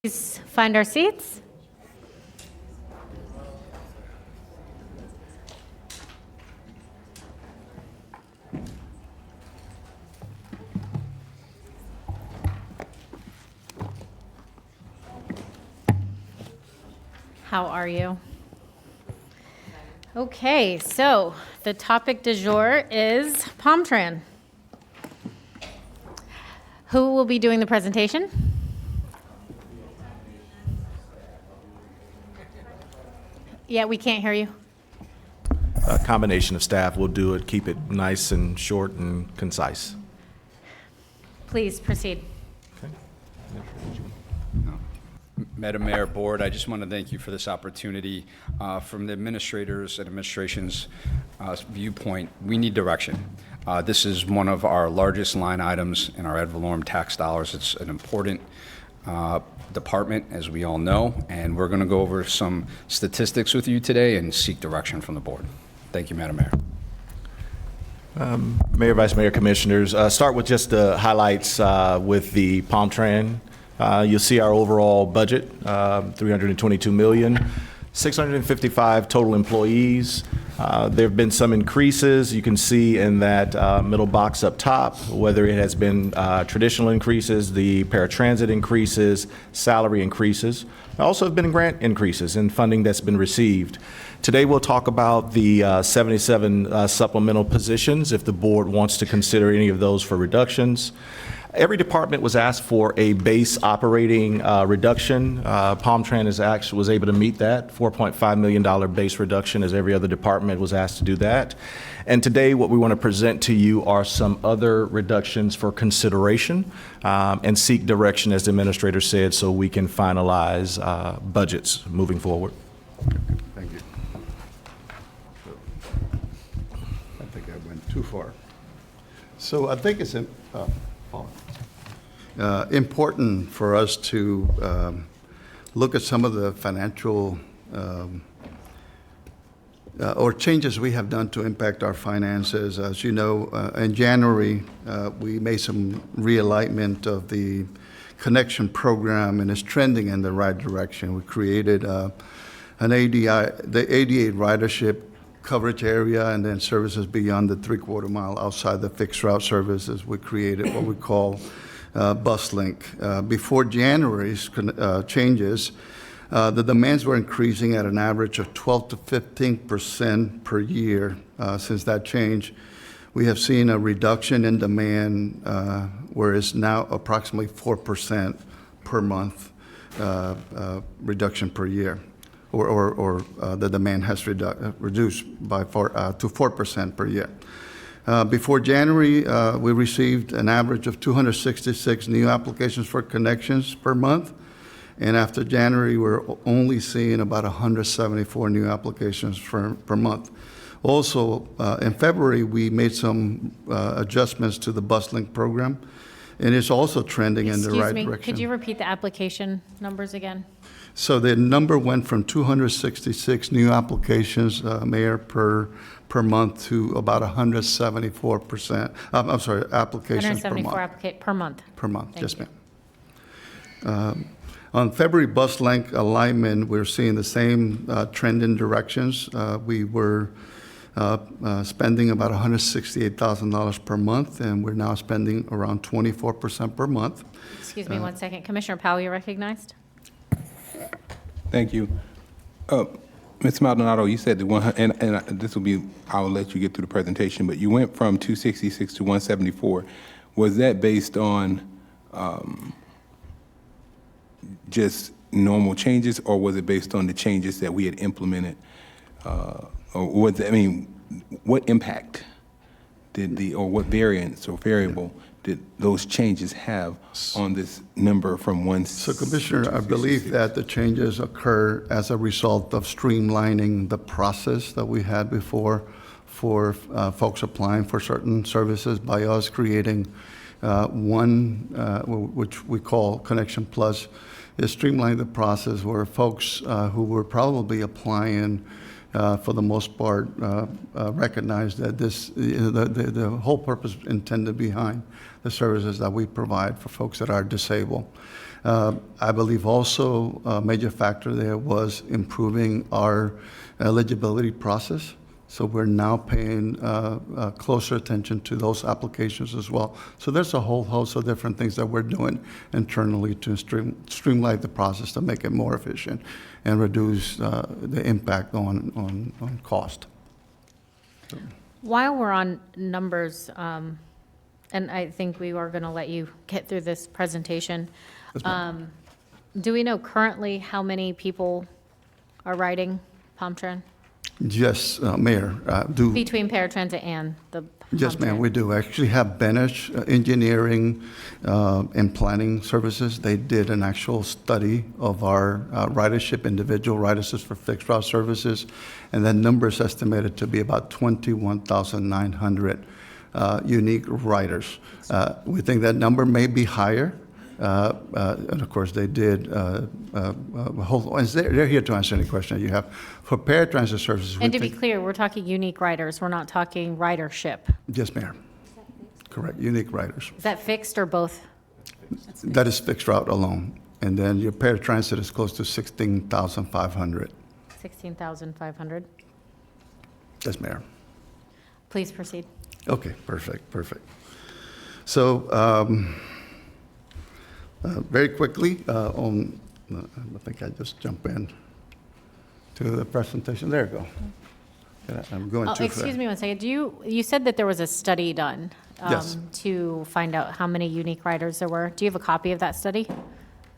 Please find our seats. How are you? Okay, so the topic du jour is PalmTran. Who will be doing the presentation? Yeah, we can't hear you. A combination of staff will do it, keep it nice and short and concise. Please proceed. Madam Mayor, Board, I just want to thank you for this opportunity. From the administrators and administration's viewpoint, we need direction. This is one of our largest line items in our ad valorem tax dollars. It's an important department, as we all know, and we're going to go over some statistics with you today and seek direction from the board. Thank you, Madam Mayor. Mayor, Vice Mayor, Commissioners, start with just the highlights with the PalmTran. You'll see our overall budget, $322 million, 655 total employees. There have been some increases. You can see in that middle box up top, whether it has been traditional increases, the paratransit increases, salary increases. There also have been grant increases in funding that's been received. Today we'll talk about the 77 supplemental positions, if the board wants to consider any of those for reductions. Every department was asked for a base operating reduction. PalmTran was able to meet that, $4.5 million base reduction, as every other department was asked to do that. And today what we want to present to you are some other reductions for consideration and seek direction, as the administrator said, so we can finalize budgets moving forward. Thank you. I think I went too far. So I think it's important for us to look at some of the financial or changes we have done to impact our finances. As you know, in January, we made some realignment of the connection program, and it's trending in the right direction. We created the ADA ridership coverage area, and then services beyond the 3/4 mile outside the fixed route services. We created what we call bus link. Before January's changes, the demands were increasing at an average of 12 to 15% per year. Since that change, we have seen a reduction in demand, where it's now approximately 4% per month reduction per year, or the demand has reduced by to 4% per year. Before January, we received an average of 266 new applications for connections per month. And after January, we're only seeing about 174 new applications per month. Also, in February, we made some adjustments to the bus link program, and it's also trending in the right direction. Could you repeat the application numbers again? So the number went from 266 new applications, Mayor, per month to about 174%. I'm sorry, applications per month. 174 per month. Per month, Thank yes, you. ma'am. On February bus link alignment, we're seeing the same trend in directions. We were spending about $168,000 per month, and we're now spending around 24% per month. Excuse me 1 second. Commissioner Powell, you're recognized. Thank you. Ms. Maldonado, you said and this will be, I'll let you get through the presentation, but you went from 266 to 174. Was that based on just normal changes, or was it based on the changes that we had implemented? Or was it, what impact did or what variance or variable did those changes have on this number from one? So, Commissioner, I believe that the changes occur as a result of streamlining the process that we had before for folks applying for certain services, by us creating one, which we call Connection Plus. Is streamlining the process where folks who were probably applying for the most part, recognize that this, the whole purpose intended behind the services that we provide for folks that are disabled. I believe also a major factor there was improving our eligibility process. So we're now paying closer attention to those applications as well. So there's a whole host of different things that we're doing internally to streamline the process to make it more efficient and reduce the impact on cost. While we're on numbers, and I think we are going to let you get through this presentation, do we know currently how many people are riding PalmTran? Yes, Mayor, do. Between paratransit and the Yes, ma'am, PalmTran? we do. We actually have Benesh Engineering and Planning Services. They did an actual study of our ridership, individual ridership for fixed route services, and that number is estimated to be about 21,900 unique riders. We think that number may be higher. And of course, they did, they're here to answer any question that you have. For paratransit services, we And to be think- clear, we're talking unique riders, we're not talking ridership. Yes, ma'am. Correct, unique riders. Is that fixed or both? That is fixed route alone. And then your paratransit is close to 16,500. 16,500. Yes, Mayor. Please proceed. Okay, perfect. So, very quickly, I think I just jump in to the presentation. There you go. I'm going Oh, too fast. excuse me one second. You said that there was a study done Yes. to find out how many unique riders there were. Do you have a copy of that study?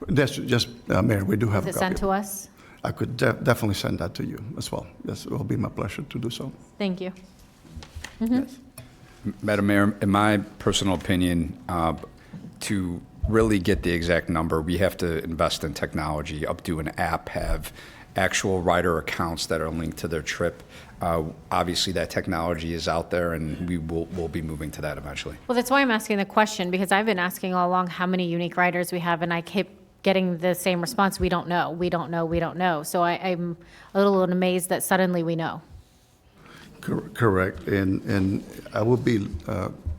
Yes, just, Mayor, we do have Was a it sent copy. to us? I could definitely send that to you as well. Yes, it will be my pleasure to do so. Thank you. Yes. Madam Mayor, in my personal opinion, to really get the exact number, we have to invest in technology, do an app, have actual rider accounts that are linked to their trip. Obviously, that technology is out there, and we'll be moving to that eventually. Well, that's why I'm asking the question, because I've been asking all along how many unique riders we have, and I keep getting the same response, we don't know. So I'm a little amazed that suddenly we know. Correct. And I would be,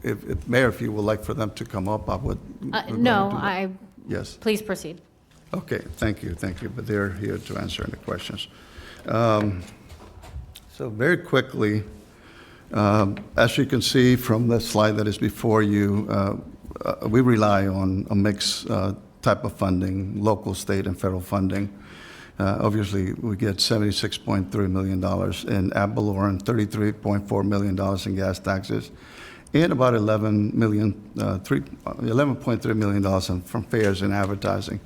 if Mayor, if you would like for them to come up, I would. we're going to No, do that. Yes. please proceed. Okay, thank you, but they're here to answer any questions. So very quickly, as you can see from the slide that is before you, we rely on a mixed type of funding, local, state, and federal funding. Obviously, we get $76.3 million in ad valorem, $33.4 million in gas taxes, and about $11.3 million from fares and advertising.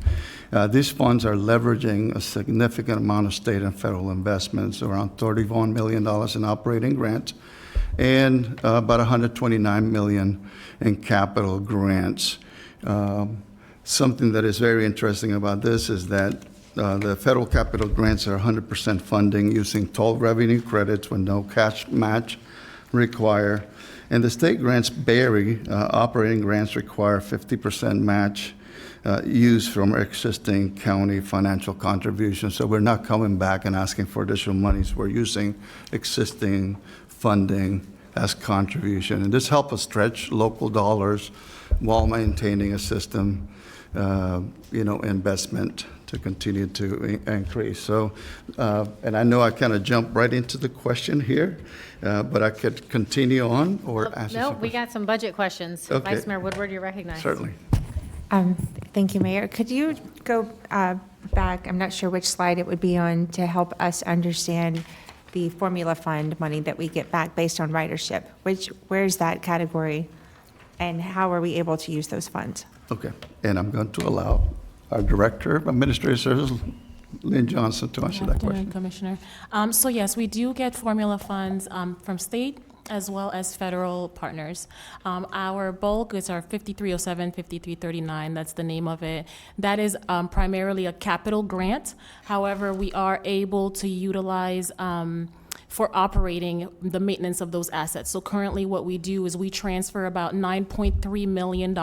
These funds are leveraging a significant amount of state and federal investments, around $31 million in operating grants, and about $129 million in capital grants. Something that is very interesting about this is that the federal capital grants are 100% funding using toll revenue credits with no cash match required. And the state grants vary. Operating grants require 50% match used from existing county financial contributions. So we're not coming back and asking for additional monies. We're using existing funding as contribution. And this helps us stretch local dollars while maintaining a system, investment to continue to increase. So, and I know I kind of jumped right into the question here, but I could continue on or answer some No, we questions. got some budget questions. Okay. Vice Mayor Woodward, you're recognized. Certainly. Thank you, Mayor. Could you go back, I'm not sure which slide it would be on, to help us understand the formula fund money that we get back based on ridership? Where's that category, and how are we able to use those funds? Okay, and I'm going to allow our Director of Administrative Services, Lynn Johnson, to answer that Afternoon, question. Commissioner. So yes, we do get formula funds from state as well as federal partners. Our bulk is our 5307, 5339, that's the name of it. That is primarily a capital grant. However, we are able to utilize for operating the maintenance of those assets. So currently what we do is we transfer about $9.3 million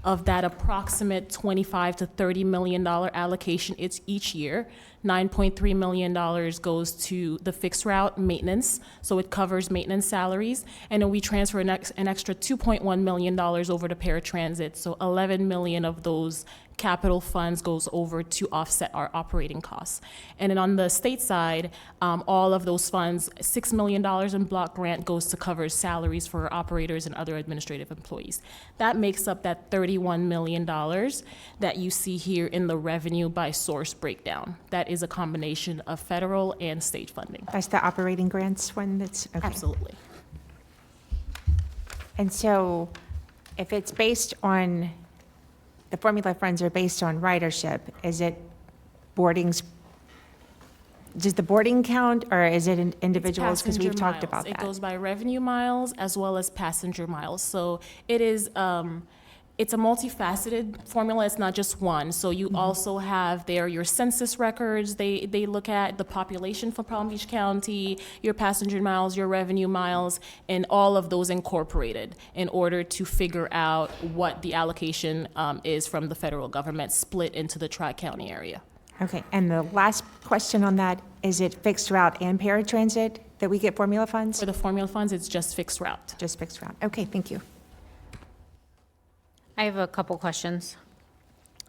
of that approximate $25 to $30 million allocation each year. $9.3 million goes to the fixed route maintenance, so it covers maintenance salaries, and then we transfer an extra $2.1 million over to paratransit, so $11 million of those capital funds goes over to offset our operating costs. And then on the state side, all of those funds, $6 million in block grant goes to cover salaries for operators and other administrative employees. That makes up that $31 million that you see here in the revenue by source breakdown. That is a combination of federal and state funding. That's the operating grants one that's, okay. Absolutely. And so if it's based on, the formula funds are based on ridership, is it boardings, does the boarding count, or is it individuals? Because we've talked about that. It goes by revenue miles as well as passenger miles. So it is, it's a multifaceted formula. It's not just one. So you also have there your census records. They look at the population for Palm Beach County, your passenger miles, your revenue miles, and all of those incorporated in order to figure out what the allocation is from the federal government split into the Tri-County area. Okay, and the last question on that, is it fixed route and paratransit that we get formula funds? For the formula funds, it's just fixed route. Just fixed route. Okay, thank you. I have a couple questions.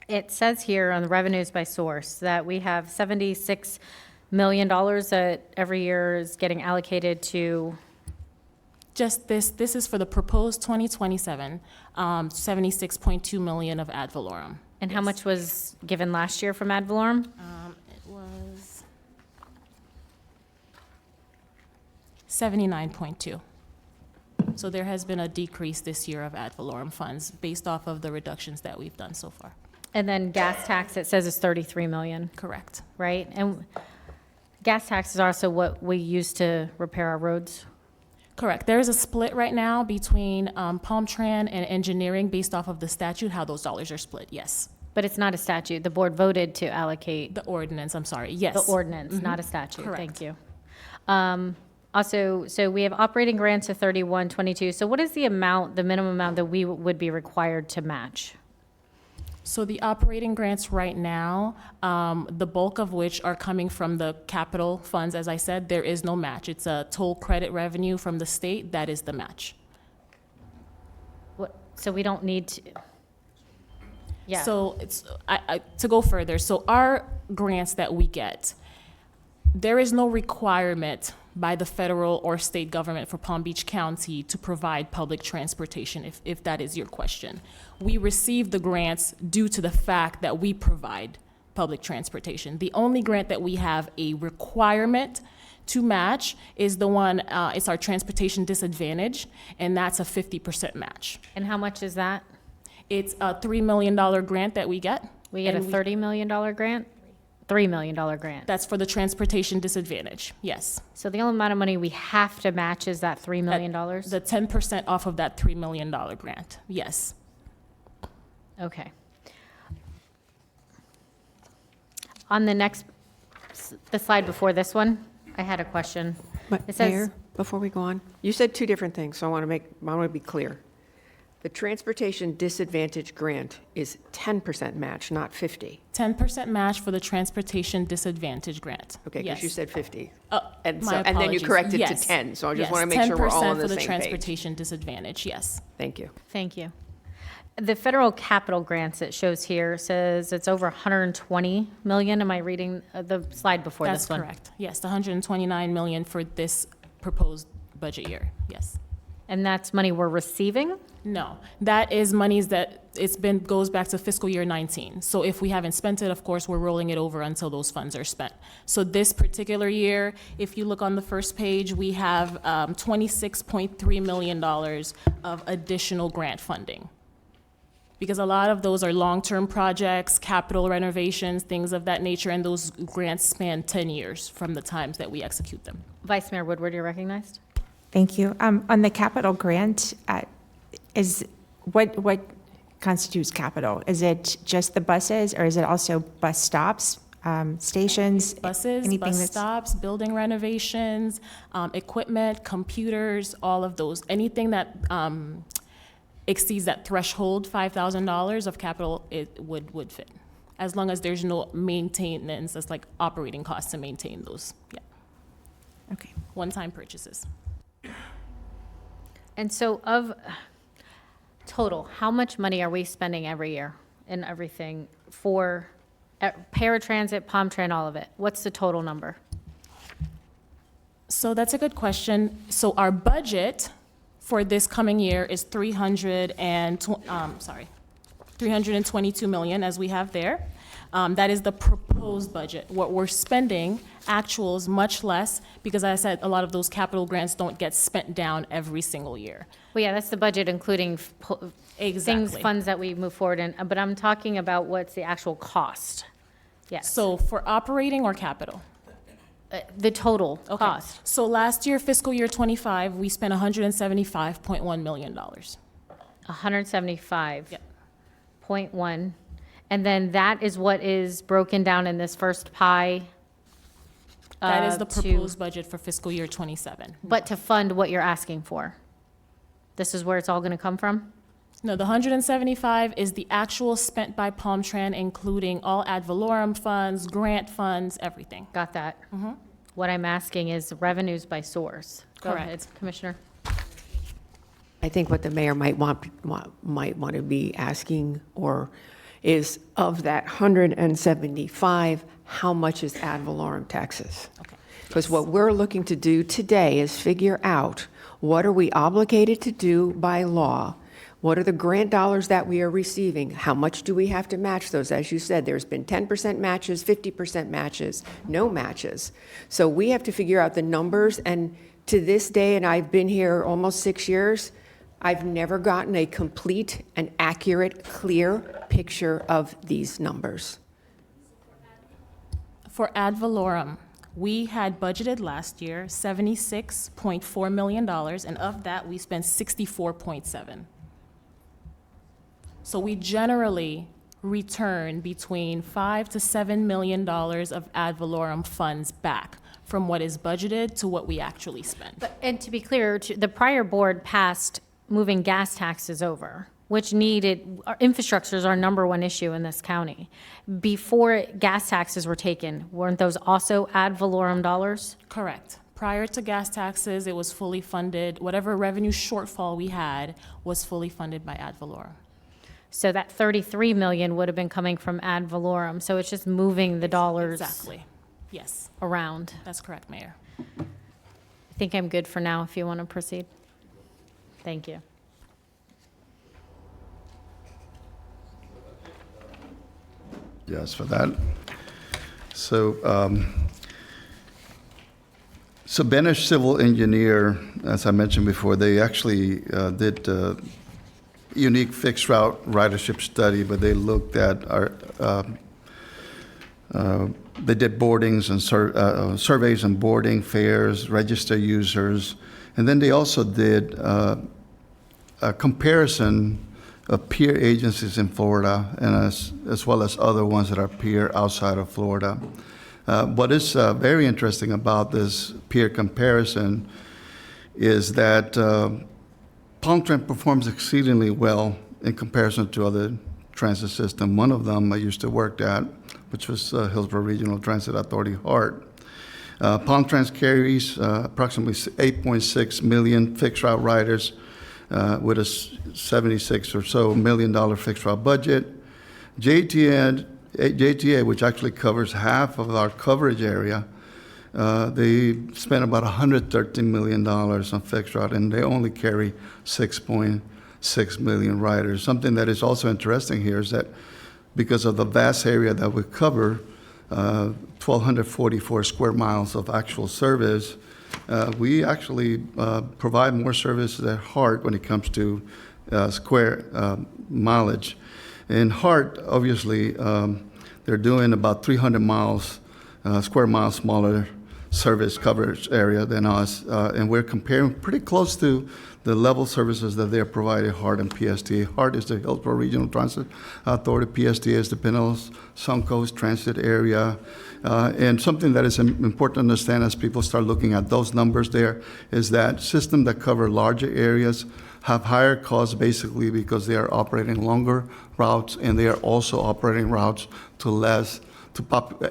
It says here on the revenues by source that we have $76 million that every year is getting allocated to, Just this is for the proposed 2027, 76.2 million of ad valorem. and how much was given last year from ad valorem? It was 79.2. So there has been a decrease this year of ad valorem funds based off of the reductions that we've done so far. And then gas tax, it says is 33 million, Correct. right? And gas tax is also what we use to repair our roads. Correct. There is a split right now between Palm Tran and engineering based off of the statute, how those dollars are split, yes. But it's not a statute. The board voted to allocate The ordinance, I'm sorry, yes. the ordinance, not a statute. Correct. Thank you. Also, so we have operating grants of 3122. So what is the amount, the minimum amount that we would be required to match? So the operating grants right now, the bulk of which are coming from the capital funds, as I said, there is no match. It's a toll credit revenue from the state, that is the match. So we don't need to, yeah. So it's, to go further, so our grants that we get, there is no requirement by the federal or state government for Palm Beach County to provide public transportation, if that is your question. We receive the grants due to the fact that we provide public transportation. The only grant that we have a requirement to match is the one, it's our transportation disadvantage, and that's a 50% match. And how much is that? It's a $3 million grant that we get. We get a and $30 million grant? $3 million grant. That's for the transportation disadvantage, yes. So the only amount of money we have to match is that $3 million? The 10% off of that $3 million grant, yes. Okay. On the next, the slide before this one, I had a question. But It says- Mayor, before we go on, you said two different things, so I want to be clear. The transportation disadvantage grant is 10% match, not 50. 10% match for the transportation disadvantage grant. Okay, because you Yes. said 50. And And then you corrected to 10, so I just want to make sure we're all on the 10% for the same page. transportation disadvantage, yes. Thank you. Thank you. The federal capital grants it shows here says it's over 120 million. Am I reading the slide before That's this one? correct. Yes, the 129 million for this proposed budget year, yes. And that's money we're receiving? No, that is monies that goes back to fiscal year 19. So if we haven't spent it, of course, we're rolling it over until those funds are spent. So this particular year, if you look on the first page, we have $26.3 million of additional grant funding. Because a lot of those are long-term projects, capital renovations, things of that nature, and those grants span 10 years from the times that we execute them. Vice Mayor Woodward, you're recognized. Thank you. On the capital grant, what constitutes capital? Is it just the buses, or is it also bus stops? stations? Buses, anything bus that's- stops, building renovations, equipment, computers, all of those. Anything that exceeds that threshold, $5,000 of capital, it would fit. As long as there's no maintenance, that's like operating costs to maintain those, yeah. Okay. One-time purchases. And so of total, how much money are we spending every year and everything for paratransit, PalmTran, all of it? What's the total number? So that's a good question. So our budget for this coming year is 322 million, as we have there. That is the proposed budget. What we're spending, actuals, much less, because as I said, a lot of those capital grants don't get spent down every single year. Well, yeah, that's the budget, including things, Exactly. funds that we move forward in, but I'm talking about what's the actual cost. Yes, So for operating or capital? the total Okay. cost. So last year, fiscal year '25, we spent $175.1 million. 175.1, and then that is what is broken down in this first pie. That is the to- proposed budget for fiscal year '27. But to fund what you're asking for. This is where it's all gonna come from? No, the 175 is the actual spent by PalmTran, including all ad valorem funds, grant funds, everything. Got that? What I'm asking is revenues by source. Go ahead, Correct. Commissioner. I think what the mayor might want to be asking is of that 175, how much is ad valorem taxes? Because what we're looking to do today is figure out what are we obligated to do by law? What are the grant dollars that we are receiving? How much do we have to match those? As you said, there's been 10% matches, 50% matches, no matches. So we have to figure out the numbers, and to this day, and I've been here almost 6 years, I've never gotten a complete and accurate, clear picture of these numbers. For ad valorem, we had budgeted last year $76.4 million, and of that, we spent 64.7. So we generally return between $5 to $7 million of ad valorem funds back from what is budgeted to what we actually spent. And to be clear, the prior board passed moving gas taxes over, which infrastructure is our number one issue in this county. Before gas taxes were taken, weren't those also ad valorem dollars? Correct. Prior to gas taxes, it was fully funded. Whatever revenue shortfall we had was fully funded by ad valorem. So that 33 million would have been coming from ad valorem. So it's just moving the dollars Exactly. Yes, around. that's correct, Mayor. I think I'm good for now if you want to proceed. Thank you. Yes, for that. So, Benish Civil Engineer, as I mentioned before, they actually did a unique fixed route ridership study, but they looked at they did boardings and surveys and boarding fares, register users, and then they also did a comparison of peer agencies in Florida and as well as other ones that are peer outside of Florida. What is very interesting about this peer comparison is that PalmTran performs exceedingly well in comparison to other transit systems. One of them I used to work at, which was Hillsborough Regional Transit Authority, HART. PalmTran carries approximately 8.6 million fixed route riders with a $76 or so million fixed route budget. JTA, which actually covers half of our coverage area, they spent about $113 million on fixed route, and they only carry 6.6 million riders. Something that is also interesting here is that because of the vast area that we cover, 1,244 square miles of actual service, we actually provide more services at HART when it comes to square mileage. In HART, obviously, they're doing about 300 square miles smaller service coverage area than us, and we're comparing pretty close to the level services that they're providing, HART and PSTA. HART is the Hillsborough Regional Transit Authority. PSTA is the Pinellas Suncoast Transit Area. And something that is important to understand as people start looking at those numbers there is that systems that cover larger areas have higher costs basically because they are operating longer routes, and they are also operating routes to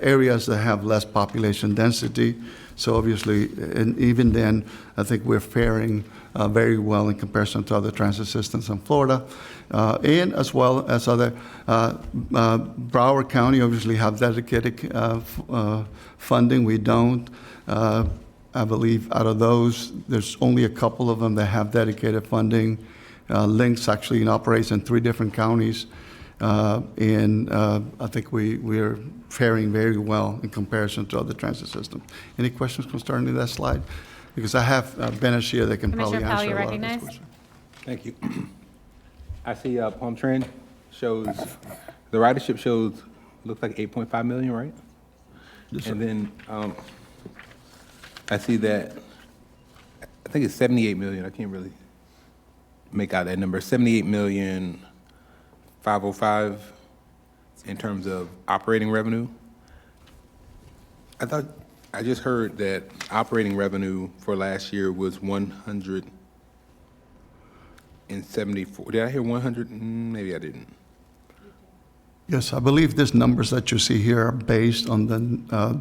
areas that have less population density. So obviously, and even then, I think we're faring very well in comparison to other transit systems in Florida, and as well as other. Broward County obviously have dedicated funding. We don't. I believe out of those, there's only a couple of them that have dedicated funding. Lynx actually operates in 3 different counties. And I think we're faring very well in comparison to other transit systems. Any questions concerning that slide? Because I have Bennett here that can probably Commissioner Powell, answer you're a lot of these recognized. questions. Thank you. I see Palm Trend shows, the ridership shows, looks like 8.5 million, right? Yes, sir. And then I see that, I think it's 78 million, I can't really make out that number, 78,505,000 in terms of operating revenue. I just heard that operating revenue for last year was 174. Did I hear 100? Maybe I didn't. Yes, I believe these numbers that you see here are based on the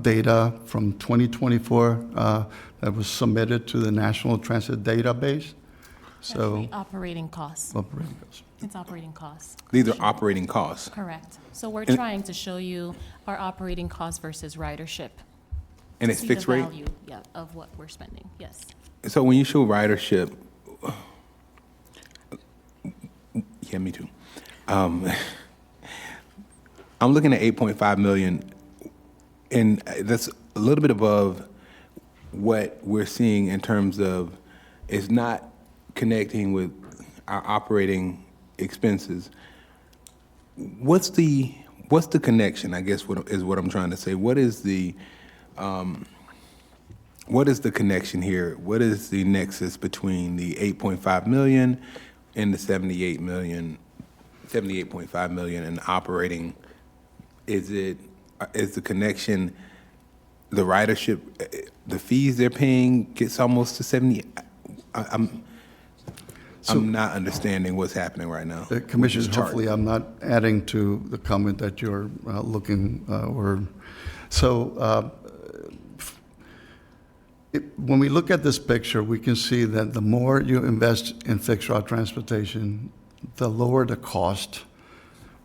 data from 2024 that was submitted to the National Transit Database. So, Actually, operating costs. operating costs. It's operating costs. These are operating costs. Correct. So we're trying to show you our operating costs versus ridership. And to it's see the fixed rate? value, yeah, of what we're spending, yes. So when you show ridership, yeah, me too. I'm looking at 8.5 million, and that's a little bit above what we're seeing in terms of it's not connecting with our operating expenses. What's the connection, I guess, is what I'm trying to say. What is the connection here? What is the nexus between the 8.5 million and the 78.5 million in operating? Is the connection, the ridership, the fees they're paying gets almost to 70? I'm not understanding what's happening right now. Commissioner, with this chart. hopefully I'm not adding to the comment that you're looking or so. When we look at this picture, we can see that the more you invest in fixed route transportation, the lower the cost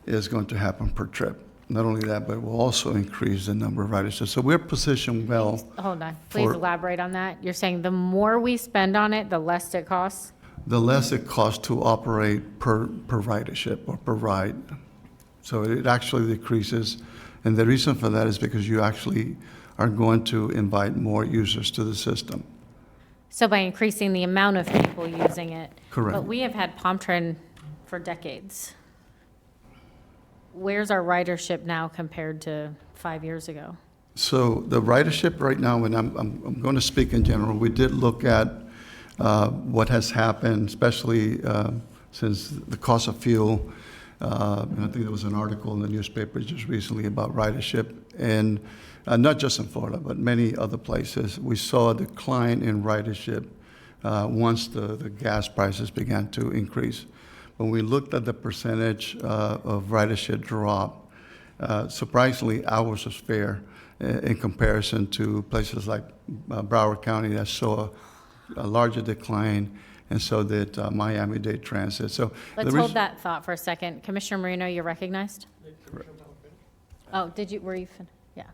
is going to happen per trip. Not only that, but it will also increase the number of riders. So we're positioned well. Hold on, please For- elaborate on that. You're saying the more we spend on it, the less it costs? The less it costs to operate per ridership or per ride. So it actually decreases. And the reason for that is because you actually are going to invite more users to the system. So by increasing the amount of people using it? Correct. But we have had Palm Trend for decades. Where's our ridership now compared to 5 years ago? So the ridership right now, and I'm going to speak in general, we did look at what has happened, especially since the cost of fuel. And I think there was an article in the newspaper just recently about ridership. And not just in Florida, but many other places. We saw a decline in ridership once the gas prices began to increase. When we looked at the percentage of ridership drop, surprisingly, ours was fair in comparison to places like Broward County that saw a larger decline, and so did Miami-Dade Transit. So Let's hold that thought for a second. Commissioner Marino, you're recognized? Oh, did you, were you, yeah.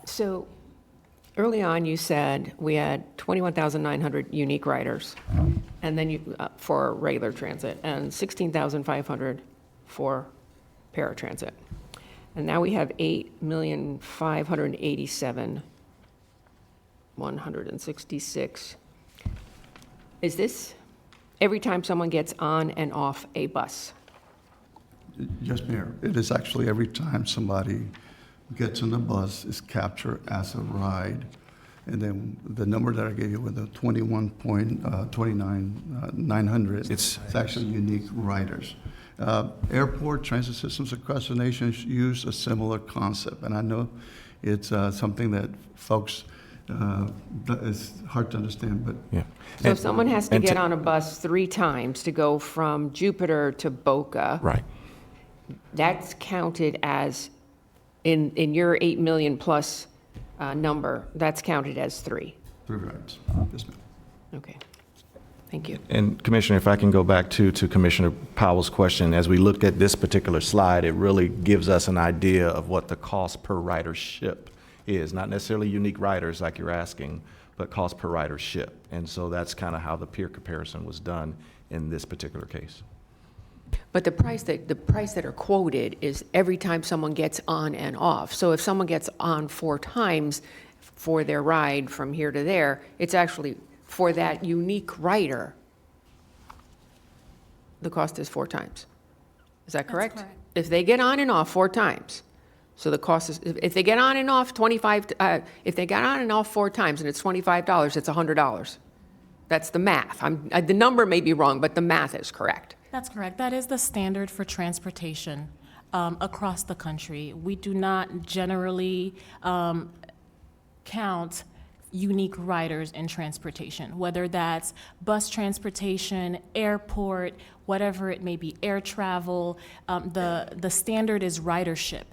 So early on, you said we had 21,900 unique riders, and then you, for regular transit, and 16,500 for paratransit. And now we have 8,587,166. Is this every time someone gets on and off a bus? Yes, Mayor. It is actually every time somebody gets on the bus is captured as a ride. And then the number that I gave you with the 21.29,900, it's actually unique riders. Airport transit systems across the nation use a similar concept, and I know it's something that folks, that is hard to understand, but Yeah. So if someone has to and get on a bus 3 times to go from Jupiter to Boca, Right. that's counted as, in your 8 million plus number, that's counted as 3. 3 rides. Yes, ma'am. Okay, thank you. And Commissioner, if I can go back to Commissioner Powell's question, as we looked at this particular slide, it really gives us an idea of what the cost per ridership is, not necessarily unique riders like you're asking, but cost per ridership. And so that's kind of how the peer comparison was done in this particular case. But the price that are quoted is every time someone gets on and off. So if someone gets on 4 times for their ride from here to there, it's actually for that unique rider, the cost is 4 times. Is that correct? correct. If they get on and off 4 times, so the cost is, if they get on and off if they get on and off 4 times and it's $25, it's $100. That's the math. The number may be wrong, but the math is correct. That's correct. That is the standard for transportation across the country. We do not generally count unique riders in transportation, whether that's bus transportation, airport, whatever it may be, air travel. The standard is ridership.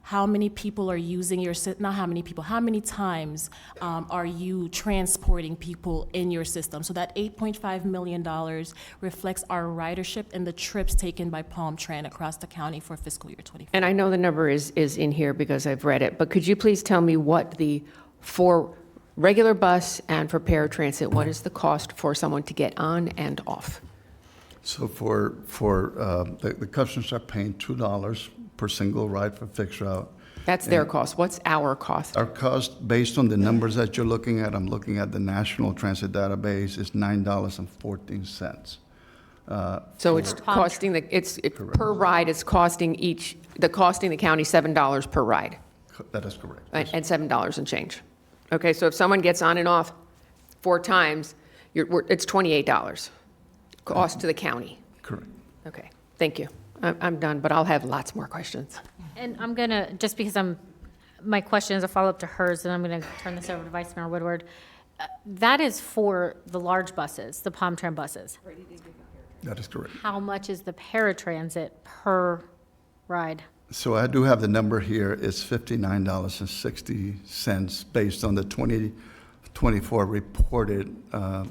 How many people are using not how many people, how many times are you transporting people in your system? So that $8.5 million reflects our ridership and the trips taken by Palm Tran across the county for fiscal year 24. And I know the number is in here because I've read it, but could you please tell me what for regular bus and for paratransit, what is the cost for someone to get on and off? So the customers are paying $2 per single ride for fixed route. That's their cost. What's our cost? Our cost, based on the numbers that you're looking at, I'm looking at the National Transit Database, is $9.14. So it's costing per ride, it's costing the county $7 per ride, That is correct. and $7 and change. Okay, so if someone gets on and off 4 times, it's $28 cost to the county. Correct. Okay, thank you. I'm done, but I'll have lots more questions. And I'm going to, just because my question is a follow-up to hers, and I'm going to turn this over to Vice Mayor Woodward. That is for the large buses, the Palm Tran buses. That is correct. How much is the paratransit per ride? So I do have the number here. It's $59.60 based on the 2024 reported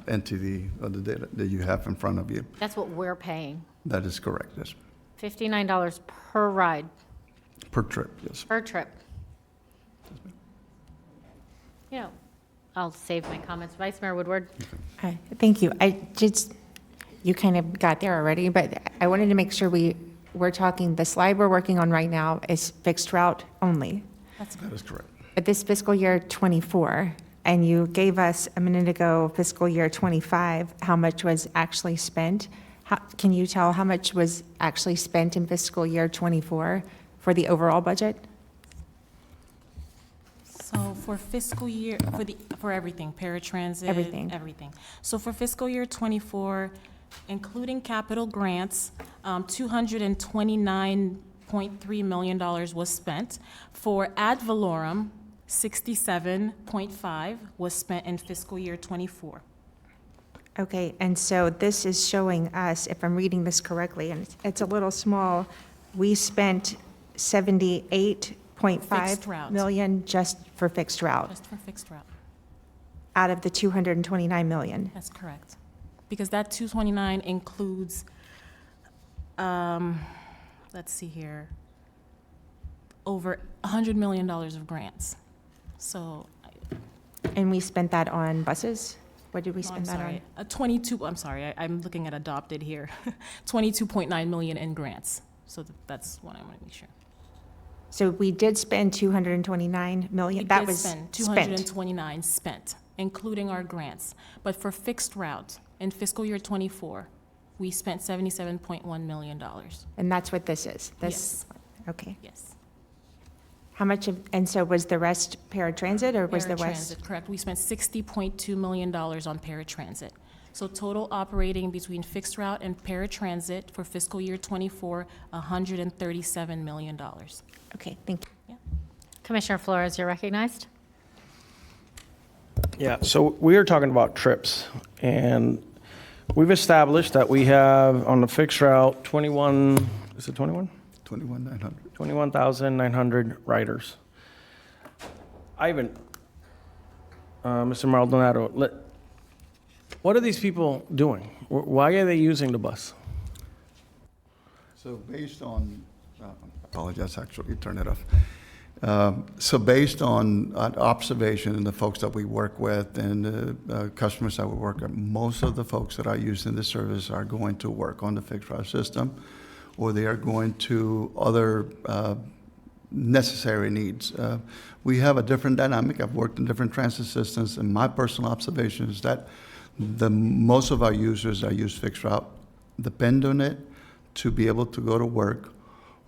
entity of the data that you have in front of you. That's what we're paying. That is correct, yes. $59 per ride, Per trip, yes. per trip. You know, I'll save my comments. Vice Mayor Woodward? Thank you. You kind of got there already, but I wanted to make sure we're talking, the slide we're working on right now is fixed route only. That is correct. At this fiscal year '24, and you gave us a minute ago fiscal year '25, how much was actually spent. Can you tell how much was actually spent in fiscal year '24 for the overall budget? So for fiscal year, for everything, paratransit. Everything. So for fiscal year '24, including capital grants, $229.3 million was spent. For ad valorem, 67.5 was spent in fiscal year '24. Okay, and so this is showing us, if I'm reading this correctly, and it's a little small, we spent Fixed route. $78.5 million just for fixed route, Just for fixed route. out of the $229 million. That's correct. Because that 229 includes, let's see here, over $100 million of grants. So, And we spent that on buses? What did we no, I'm spend that on? sorry, I'm looking at adopted here. 22.9 million in grants. So that's what I want to make sure. So we did spend $229 million? We That did was spend spent. 229 spent, including our grants. But for fixed route, in fiscal year '24, we spent $77.1 million. And that's what this is? Yes. Okay. Yes. How much of, and so was the rest paratransit or was the rest? Paratransit, correct. We spent $60.2 million on paratransit. So total operating between fixed route and paratransit for fiscal year '24, $137 million. Okay, thank you. Commissioner Flores, you're recognized. Yeah, so we are talking about trips, and we've established that we have on the fixed route 21, is it 21? 21,900. 21,900 riders. Ivan, Mr. Maldonado, what are these people doing? Why are they using the bus? So based on, apologize, actually, turn it off. So based on observation and the folks that we work with and the customers that we work with, most of the folks that are using the service are going to work on the fixed route system, or they are going to other necessary needs. We have a different dynamic. I've worked in different transit systems, and my personal observation is that most of our users that use fixed route depend on it to be able to go to work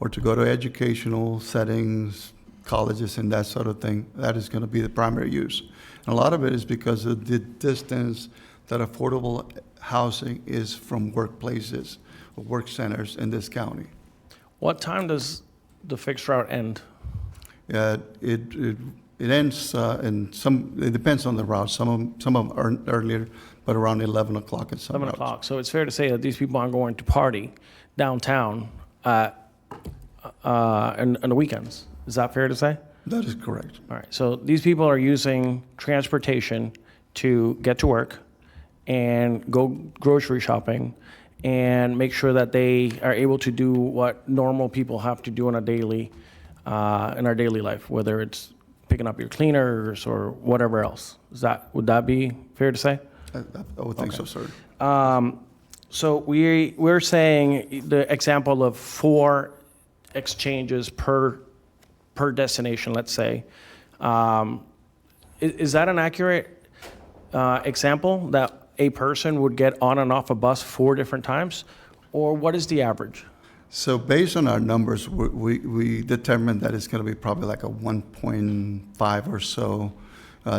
or to go to educational settings, colleges and that sort of thing. That is going to be the primary use. And a lot of it is because of the distance that affordable housing is from workplaces or work centers in this county. What time does the fixed route end? It ends in some, it depends on the route. Some of them are earlier, but around 11 o'clock at some 11 routes. o'clock. So it's fair to say that these people aren't going to party downtown on the weekends. Is that fair to say? That is correct. All right, so these people are using transportation to get to work and go grocery shopping and make sure that they are able to do what normal people have to do on a daily, in our daily life, whether it's picking up your cleaners or whatever else. Would that be fair to say? I would think so, sir. So we're saying the example of 4 exchanges per destination, let's say. Is that an accurate example that a person would get on and off a bus 4 different times? Or what is the average? So based on our numbers, we determined that it's going to be probably like a 1.5 or so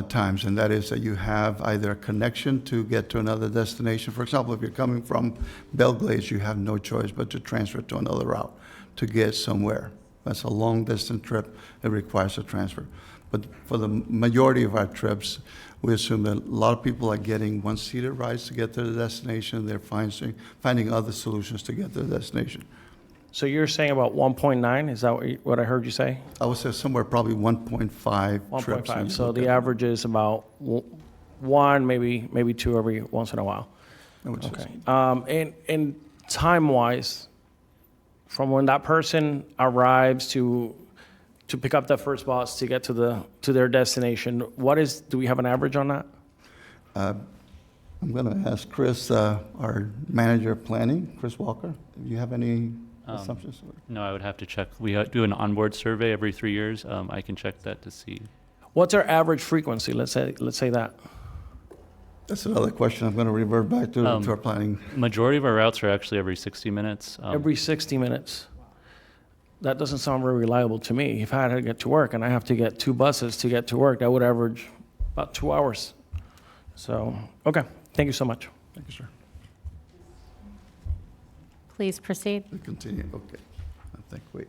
times, and that is that you have either a connection to get to another destination. For example, if you're coming from Belglades, you have no choice but to transfer to another route to get somewhere. That's a long-distance trip. It requires a transfer. But for the majority of our trips, we assume that a lot of people are getting one-seater rides to get to the destination. They're finding other solutions to get to the destination. So you're saying about 1.9? Is that what I heard you say? I would say somewhere probably 1.5 trips. 1.5. So the average is about 1, maybe 2 every once in a while. I would say so. Okay. And time-wise, from when that person arrives to pick up that first bus to get to their destination, do we have an average on that? I'm going to ask Chris, our manager of planning, Chris Walker. Do you have any assumptions? No, I would have to check. We do an onboard survey every 3 years. I can check that to see. What's our average frequency? Let's say that. That's another question I'm going to revert back to our planning. Majority of our routes are actually every 60 minutes. Every 60 minutes. That doesn't sound very reliable to me. If I had to get to work and I have to get 2 buses to get to work, that would average about 2 hours. So, okay. Thank you so much. Thank you, sir. Please proceed. We continue, okay. I think we.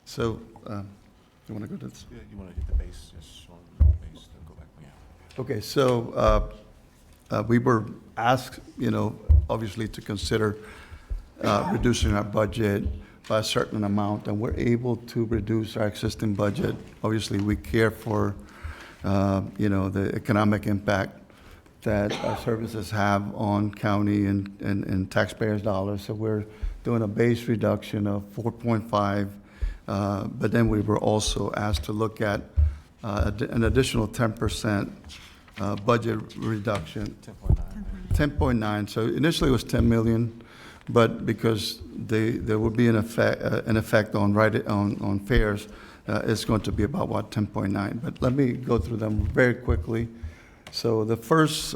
So, you want to go to this? Yeah, you want to hit the base, just on the base, then go back. Yeah. Okay, so we were asked, obviously to consider reducing our budget by a certain amount, and we're able to reduce our existing budget. Obviously, we care for, the economic impact that our services have on county and taxpayers' dollars. So we're doing a base reduction of 4.5, but then we were also asked to look at an additional 10% budget reduction. 10.9. So initially it was 10 million, but because there will be an effect on fares, it's going to be about 10.9. But let me go through them very quickly. So the first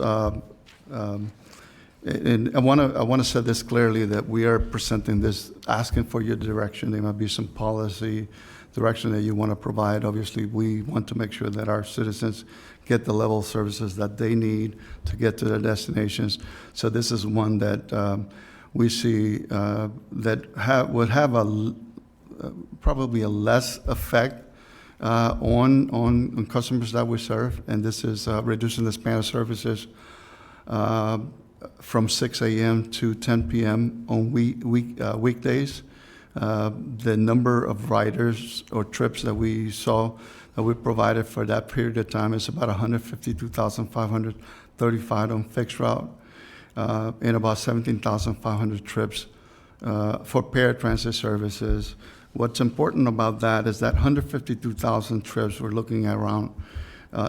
And I want to say this clearly, that we are presenting this, asking for your direction. There might be some policy direction that you want to provide. Obviously, we want to make sure that our citizens get the level of services that they need to get to their destinations. So this is one that we see that would have probably a less effect on customers that we serve, and this is reducing the span of services from 6 a.m. to 10 p.m. on weekdays. The number of riders or trips that we provided for that period of time is about 152,535 on fixed route, and about 17,500 trips for paratransit services. What's important about that is that 152,000 trips, we're looking at around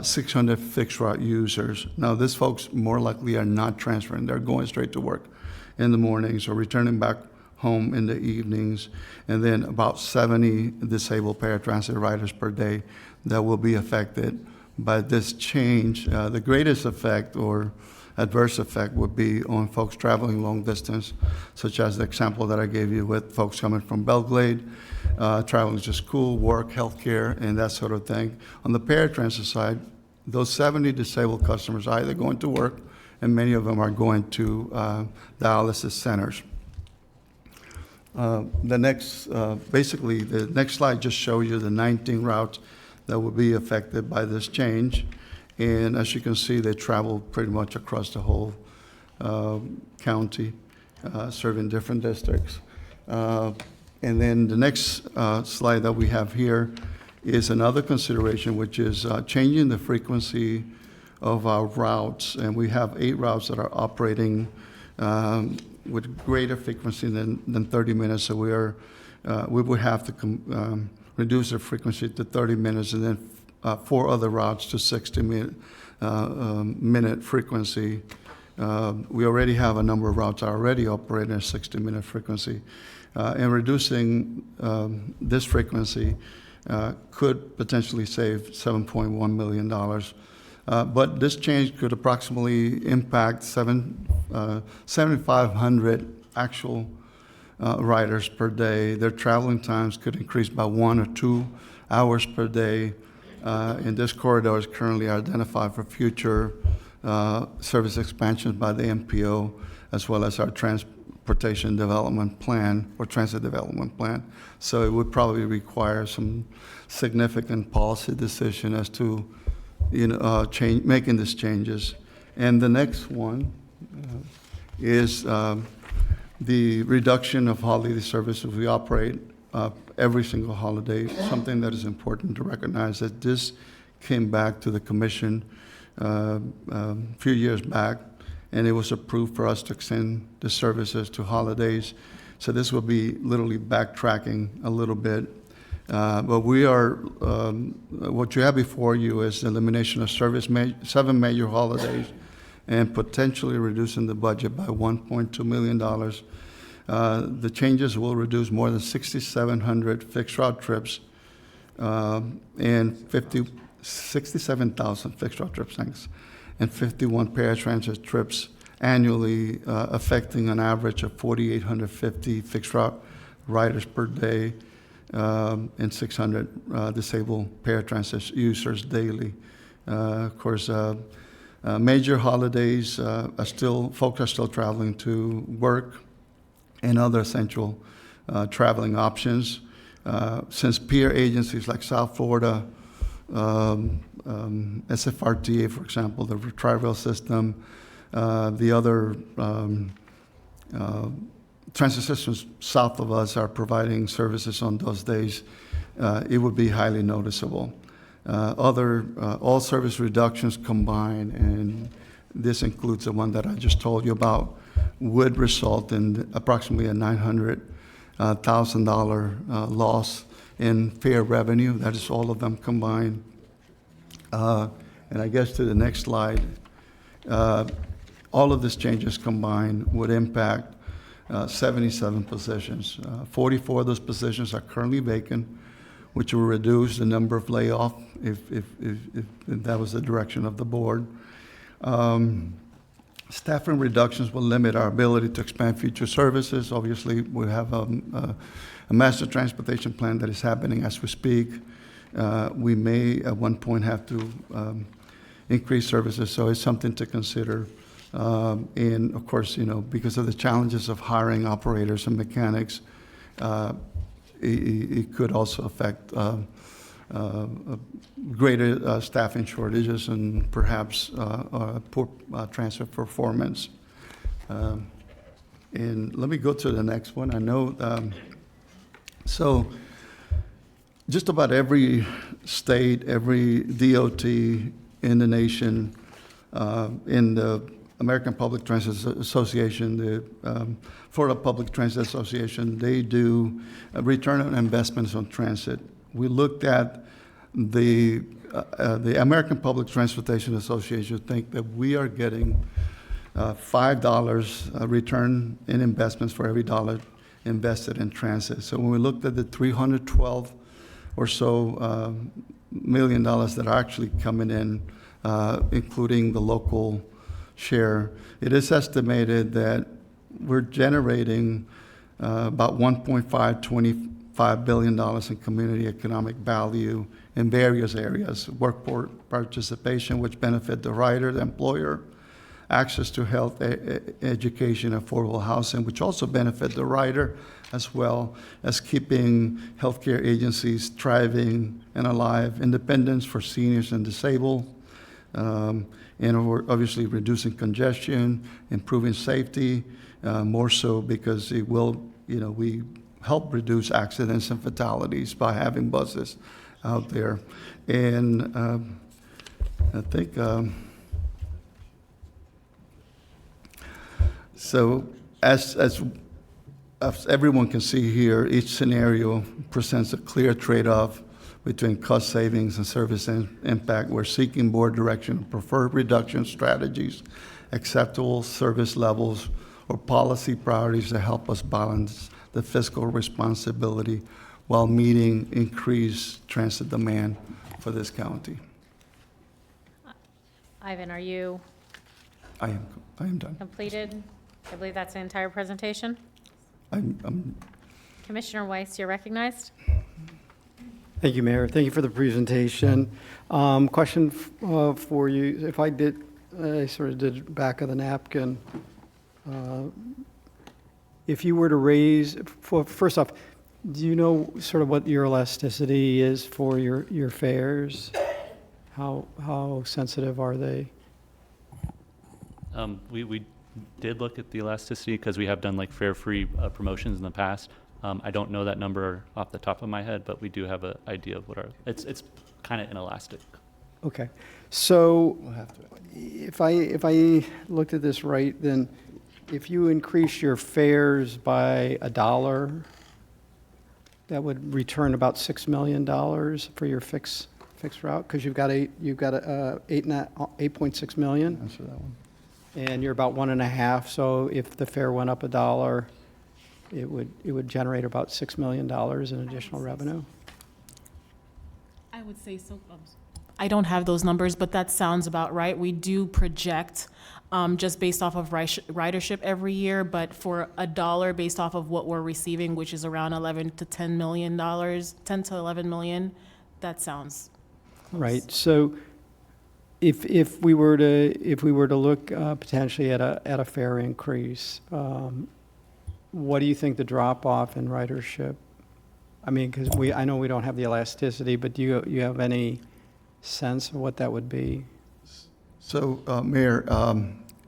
600 fixed route users. Now, these folks more likely are not transferring. They're going straight to work in the mornings or returning back home in the evenings, and then about 70 disabled paratransit riders per day that will be affected by this change. The greatest effect or adverse effect would be on folks traveling long distance, such as the example that I gave you with folks coming from Belgrade, traveling to school, work, healthcare, and that sort of thing. On the paratransit side, those 70 disabled customers are either going to work, and many of them are going to dialysis centers. Basically, the next slide just shows you the 19 routes that will be affected by this change. And as you can see, they travel pretty much across the whole county, serving different districts. And then the next slide that we have here is another consideration, which is changing the frequency of our routes. And we have 8 routes that are operating with greater frequency than 30 minutes. So we would have to reduce the frequency to 30 minutes, and then 4 other routes to 60-minute frequency. We already have a number of routes already operating at 60-minute frequency. And reducing this frequency could potentially save $7.1 million. But this change could approximately impact 7,500 actual riders per day. Their traveling times could increase by 1 or 2 hours per day. And this corridor is currently identified for future service expansions by the MPO, as well as our transportation development plan or transit development plan. So it would probably require some significant policy decision as to making these changes. And the next one is the reduction of holiday services. We operate every single holiday, something that is important to recognize that this came back to the commission a few years back, and it was approved for us to extend the services to holidays. So this will be literally backtracking a little bit. But we are, what you have before you is the elimination of 7 major holidays and potentially reducing the budget by $1.2 million. The changes will reduce more than 6,700 fixed route trips and 67,000 fixed route trips, thanks, and 51 paratransit trips annually, affecting an average of 4,850 fixed route riders per day and 600 disabled paratransit users daily. Of course, major holidays folks are still traveling to work and other essential traveling options. Since peer agencies like South Florida, SFRTA, for example, the Tri-Rail system, the other transit systems south of us are providing services on those days, it would be highly noticeable. All service reductions combined, and this includes the one that I just told you about, would result in approximately a $900,000 loss in fare revenue. That is all of them combined. And I guess to the next slide, all of these changes combined would impact 77 positions. 44 of those positions are currently vacant, which will reduce the number of layoffs if that was the direction of the board. Staffing reductions will limit our ability to expand future services. Obviously, we have a master transportation plan that is happening as we speak. We may at one point have to increase services, so it's something to consider. And of course, because of the challenges of hiring operators and mechanics, it could also affect greater staffing shortages and perhaps poor transfer performance. And let me go to the next one. I know, so just about every state, every DOT in the nation, in the American Public Transit Association, the Florida Public Transit Association, they do a return on investments on transit. We looked at the American Public Transportation Association think that we are getting $5 return in investments for every dollar invested in transit. So when we looked at the 312 or so million dollars that are actually coming in, including the local share, it is estimated that we're generating about $1.525 billion in community economic value in various areas. Workforce participation, which benefit the rider, the employer, access to health, education, affordable housing, which also benefit the rider, as well as keeping healthcare agencies thriving and alive, independence for seniors and disabled, and we're obviously reducing congestion, improving safety, more so because it will, we help reduce accidents and fatalities by having buses out there. And I think, so as everyone can see here, each scenario presents a clear trade-off between cost savings and service impact. We're seeking board direction, preferred reduction strategies, acceptable service levels, or policy priorities to help us balance the fiscal responsibility while meeting increased transit demand for this county. Ivan, are you I am done. completed? I believe that's the entire presentation. I'm Commissioner Weiss, you're recognized. Thank you, Mayor. Thank you for the presentation. Question for you. If I sort of did back of the napkin. If you were to raise, first off, do you know sort of what your elasticity is for your fares? How sensitive are they? We did look at the elasticity because we have done like fare-free promotions in the past. I don't know that number off the top of my head, but we do have an idea of what it's kind of inelastic. Okay, so if I looked at this right, then if you increase your fares by $1, that would return about $6 million for your fixed route, because you've got 8.6 million. answer that one. And you're about 1.5, so if the fare went up $1, it would generate about $6 million in additional revenue. I would say so. I don't have those numbers, but that sounds about right. We do project just based off of ridership every year, but for $1 based off of what we're receiving, which is around $11 to $10 million, 10 to 11 million, that sounds close. Right. So if we were to look potentially at a fare increase, what do you think the drop off in ridership? I mean, because I know we don't have the elasticity, but do you have any sense of what that would be? So, Mayor,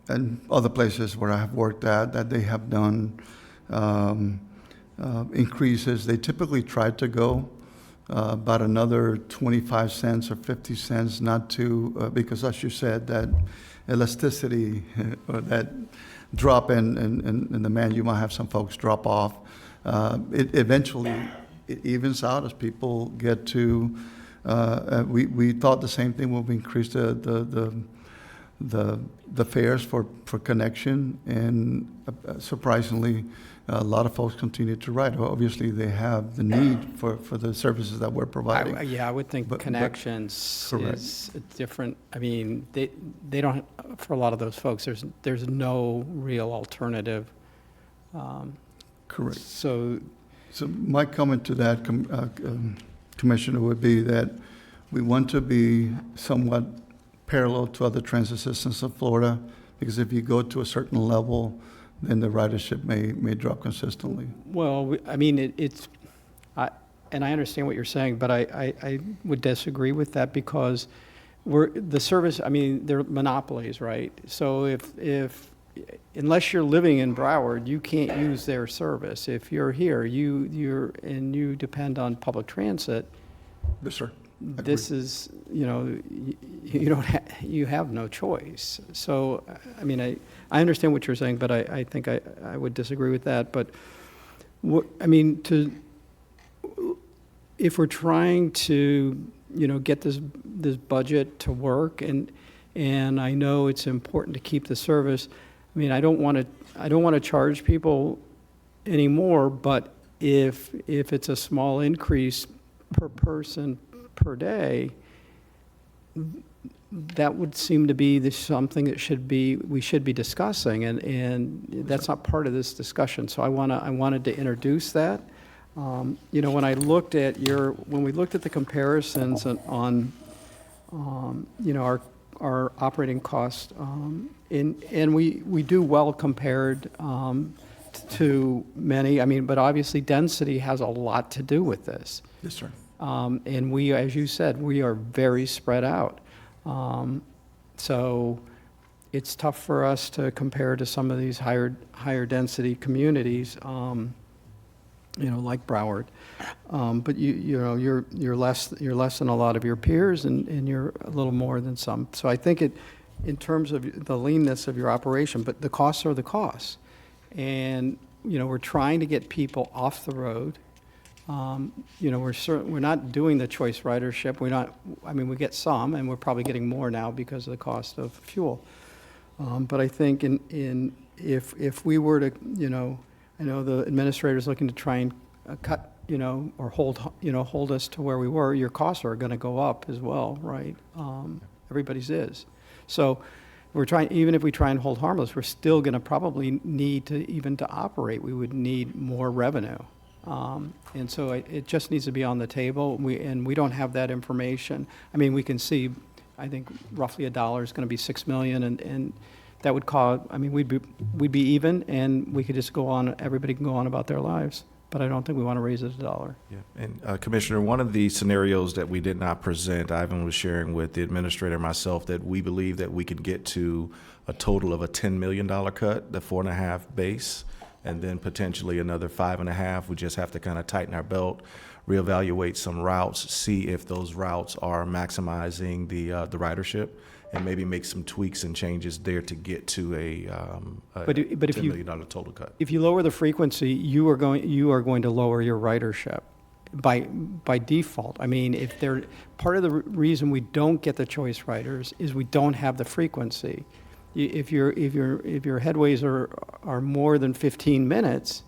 and other places where I have worked at, that they have done increases, they typically try to go about another 25 cents or 50 cents, not to, because as you said, that elasticity or that drop in demand, you might have some folks drop off. It eventually evens out as people get to, we thought the same thing when we increased the the fares for connection, and surprisingly, a lot of folks continue to ride. Obviously, they have the need for the services that we're providing. Yeah, I would think But- connections correct. is a different, I mean, they don't, for a lot of those folks, there's no real alternative. Correct. So, So my comment to that, Commissioner, would be that we want to be somewhat parallel to other transit systems of Florida, because if you go to a certain level, then the ridership may drop consistently. well, I mean, and I understand what you're saying, but I would disagree with that because the service, I mean, they're monopolies, right? So unless you're living in Broward, you can't use their service. If you're here, you depend on public transit, Yes, sir. Agreed. this is, you have no choice. So, I mean, I understand what you're saying, but I think I would disagree with that. But, I mean, if we're trying to, get this budget to work, and I know it's important to keep the service, I mean, I don't want to charge people anymore, but if it's a small increase per person per day, that would seem to be something that we should be discussing, and that's not part of this discussion. So I wanted to introduce that. When we looked at the comparisons on our operating costs, and we do well compared to many. I mean, but obviously density has a lot to do with this. Yes, sir. And we, as you said, we are very spread out. So it's tough for us to compare to some of these higher density communities, like Broward. But you're less than a lot of your peers, and you're a little more than some. So I think in terms of the leanness of your operation, but the costs are the costs. And, we're trying to get people off the road. We're not doing the choice ridership. We get some, and we're probably getting more now because of the cost of fuel. But I think if we were to, I know the administrator's looking to try and cut, or hold us to where we were, your costs are going to go up as well, right? Everybody's is. So even if we try and hold harmless, we're still going to probably need to operate, we would need more revenue. And so it just needs to be on the table, and we don't have that information. I mean, we can see, I think roughly $1 is going to be $6 million, and that would cause, I mean, we'd be even, and we could just go on, everybody can go on about their lives. But I don't think we want to raise it $1. Yeah, and Commissioner, one of the scenarios that we did not present, Ivan was sharing with the administrator and myself, that we believe that we could get to a total of a $10 million cut, the 4.5 base, and then potentially another 5.5. We just have to kind of tighten our belt, reevaluate some routes, see if those routes are maximizing the ridership, and maybe make some tweaks and changes there to get to a $10 million total cut. If you lower the frequency, you are going to lower your ridership by default. I mean, part of the reason we don't get the choice riders is we don't have the frequency. If your headways are more than 15 minutes,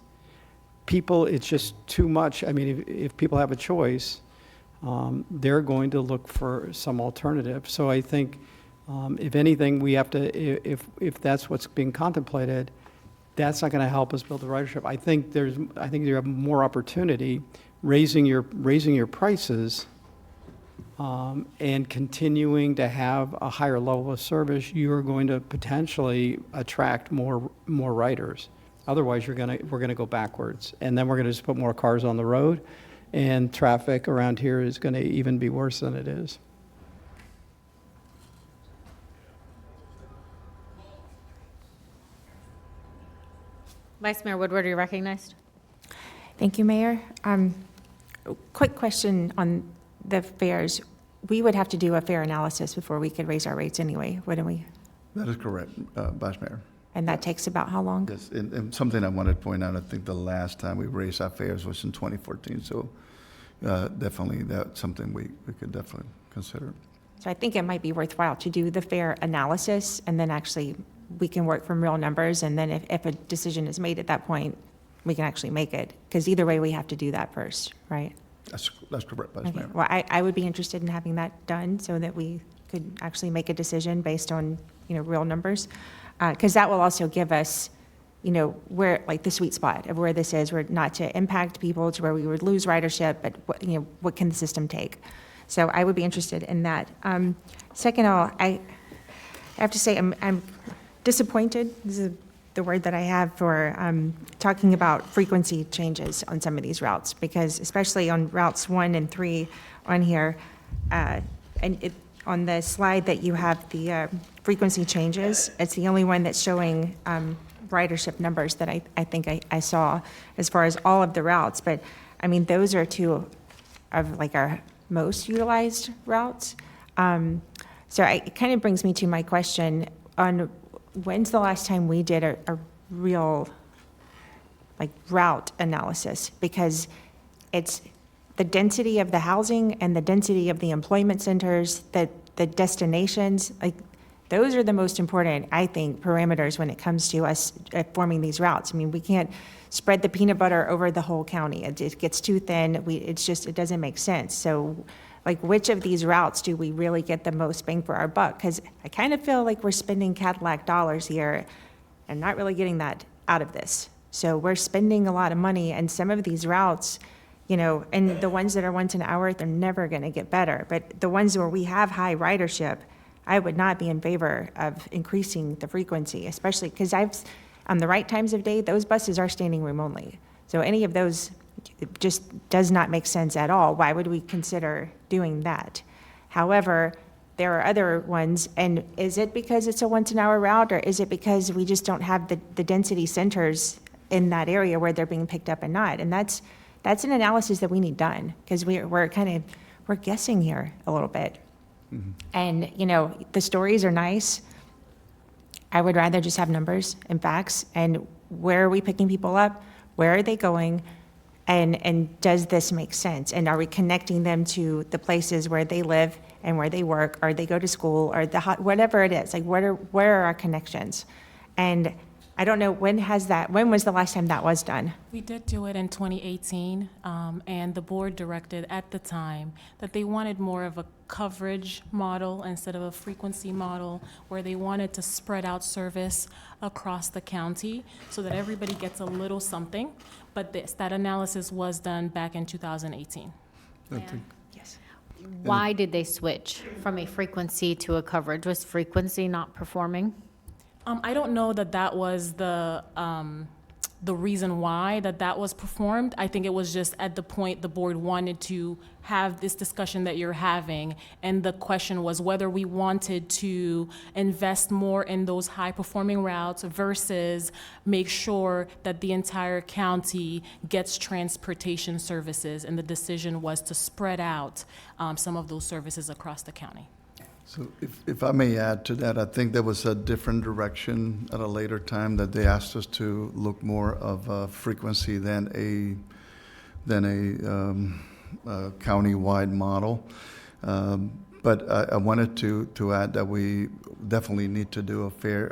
people, it's just too much. I mean, if people have a choice, they're going to look for some alternative. So I think, if anything, we have to, if that's what's being contemplated, that's not going to help us build the ridership. I think you have more opportunity raising your prices, and continuing to have a higher level of service. You are going to potentially attract more riders. Otherwise, we're going to go backwards, and then we're going to just put more cars on the road, and traffic around here is going to even be worse than it is. Vice Mayor Woodward, you're recognized. Thank you, Mayor. Quick question on the fares. We would have to do a fare analysis before we could raise our rates anyway, wouldn't we? That is correct, Vice Mayor. And that takes about how long? Yes, and something I wanted to point out, I think the last time we raised our fares was in 2014, so definitely that's something we could definitely consider. So I think it might be worthwhile to do the fair analysis, and then actually we can work from real numbers, and then if a decision is made at that point, we can actually make it. Because either way, we have to do that first, right? That's correct, Vice Okay. Mayor. Well, I would be interested in having that done so that we could actually make a decision based on, real numbers. Because that will also give us, where, like the sweet spot of where this is, where not to impact people to where we would lose ridership, but what can the system take? So I would be interested in that. Second of all, I have to say I'm disappointed. This is the word that I have for talking about frequency changes on some of these routes, because especially on routes 1 and 3 on here, on the slide that you have the frequency changes, it's the only one that's showing ridership numbers that I think I saw as far as all of the routes. But I mean, those are two of like our most utilized routes. So it kind of brings me to my question on when's the last time we did a real like route analysis? Because it's the density of the housing and the density of the employment centers, the destinations, like those are the most important, I think, parameters when it comes to us forming these routes. I mean, we can't spread the peanut butter over the whole county. It gets too thin. It doesn't make sense. So like which of these routes do we really get the most bang for our buck? Because I kind of feel like we're spending Cadillac dollars here and not really getting that out of this. So we're spending a lot of money, and some of these routes, and the ones that are once an hour, they're never going to get better. But the ones where we have high ridership, I would not be in favor of increasing the frequency, especially because on the right times of day, those buses are standing room only. So any of those, it just does not make sense at all. Why would we consider doing that? However, there are other ones, and is it because it's a once-an-hour route, or is it because we just don't have the density centers in that area where they're being picked up and not? And that's an analysis that we need done, because we're guessing here a little bit. Mm-hmm. And, the stories are nice. I would rather just have numbers and facts, and where are we picking people up? Where are they going? And does this make sense? And are we connecting them to the places where they live and where they work, or they go to school, or whatever it is? Like, where are our connections? And I don't know, when was the last time that was done? We did do it in 2018, and the board directed at the time that they wanted more of a coverage model instead of a frequency model, where they wanted to spread out service across the county so that everybody gets a little something. But that analysis was done back in 2018. Yes. Why did they switch from a frequency to a coverage? Was frequency not performing? I don't know that was the reason why that was performed. I think it was just at the point the board wanted to have this discussion that you're having, and the question was whether we wanted to invest more in those high-performing routes versus make sure that the entire county gets transportation services, and the decision was to spread out some of those services across the county. So if I may add to that, I think there was a different direction at a later time that they asked us to look more of a frequency than a county-wide model. But I wanted to add that we definitely need to do a fair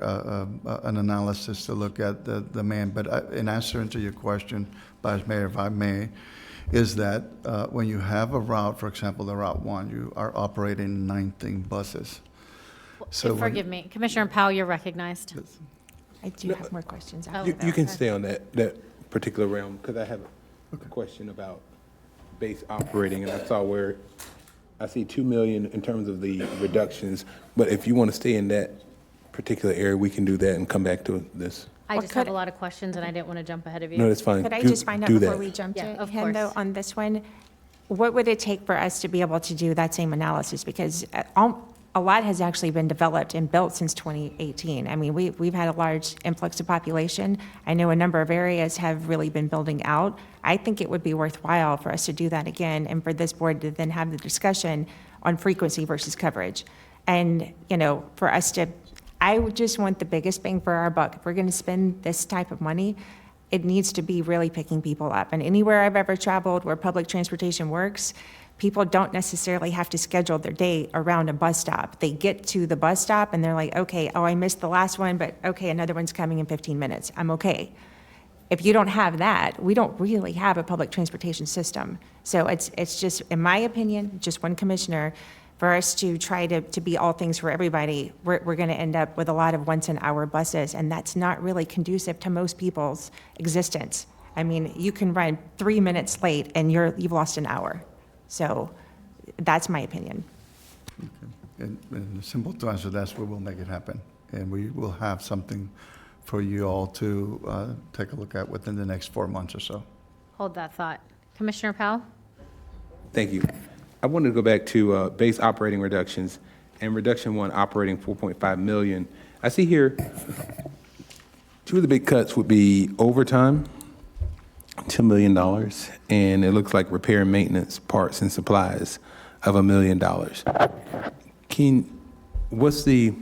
an analysis to look at the demand. But in answering to your question, Vice Mayor, if I may, is that when you have a route, for example, the Route 1, you are operating 19 buses. So Forgive me, Commissioner Powell, you're recognized. I do have more questions Oh. after that. You can stay on that particular realm, because I have a question about base operating, and I saw where, I see 2 million in terms of the reductions, but if you want to stay in that particular area, we can do that and come back to this. I Or just have could- a lot of questions, and I didn't want to jump ahead of you. No, that's fine. Could I Do- just find out do before that. we jump Yeah, to of him, though, course. on this one? What would it take for us to be able to do that same analysis? Because a lot has actually been developed and built since 2018. I mean, we've had a large influx of population. I know a number of areas have really been building out. I think it would be worthwhile for us to do that again, and for this board to then have the discussion on frequency versus coverage. And, for us to, I would just want the biggest bang for our buck. If we're going to spend this type of money, it needs to be really picking people up. And anywhere I've ever traveled where public transportation works, people don't necessarily have to schedule their day around a bus stop. They get to the bus stop and they're like, okay, oh, I missed the last one, but okay, another one's coming in 15 minutes. I'm okay. If you don't have that, we don't really have a public transportation system. So it's just, in my opinion, just one commissioner, for us to try to be all things for everybody, we're going to end up with a lot of once-an-hour buses, and that's not really conducive to most people's existence. I mean, you can run 3 minutes late and you've lost an hour. So that's my opinion. And the simple to answer that is we will make it happen. And we will have something for you all to take a look at within the next 4 months or so. Hold that thought. Commissioner Powell? Thank you. I wanted to go back to base operating reductions and reduction one operating 4.5 million. I see here, two of the big cuts would be overtime, $2 million, and it looks like repair and maintenance, parts and supplies of $1 million. What's the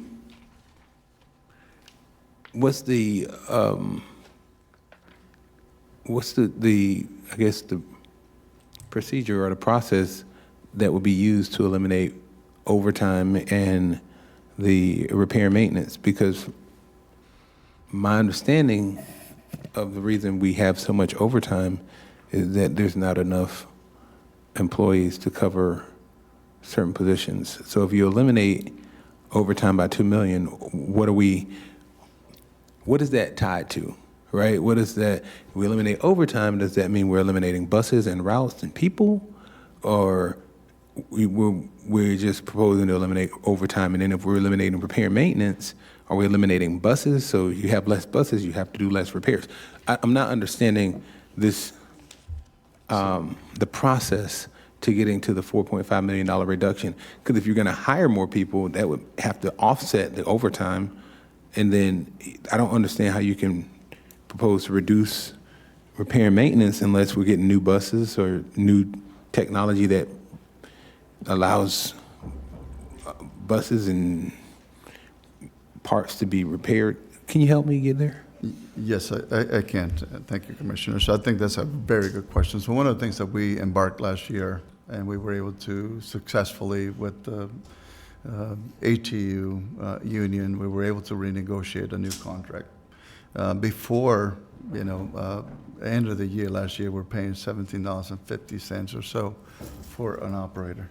I guess the procedure or the process that would be used to eliminate overtime and the repair and maintenance? Because my understanding of the reason we have so much overtime is that there's not enough employees to cover certain positions. So if you eliminate overtime by 2 million, what is that tied to, right? What is that? If we eliminate overtime, does that mean we're eliminating buses and routes and people? Or we're just proposing to eliminate overtime, and then if we're eliminating repair and maintenance, are we eliminating buses? So you have less buses, you have to do less repairs. I'm not understanding this, the process to getting to the $4.5 million reduction. Because if you're going to hire more people, that would have to offset the overtime. And then I don't understand how you can propose to reduce repair and maintenance unless we're getting new buses or new technology that allows buses and parts to be repaired. Can you help me get there? Yes, I can. Thank you, Commissioner. So I think that's a very good question. So one of the things that we embarked last year, and we were able to successfully with the ATU union, we were able to renegotiate a new contract. Before, end of the year last year, we're paying $17.50 or so for an operator.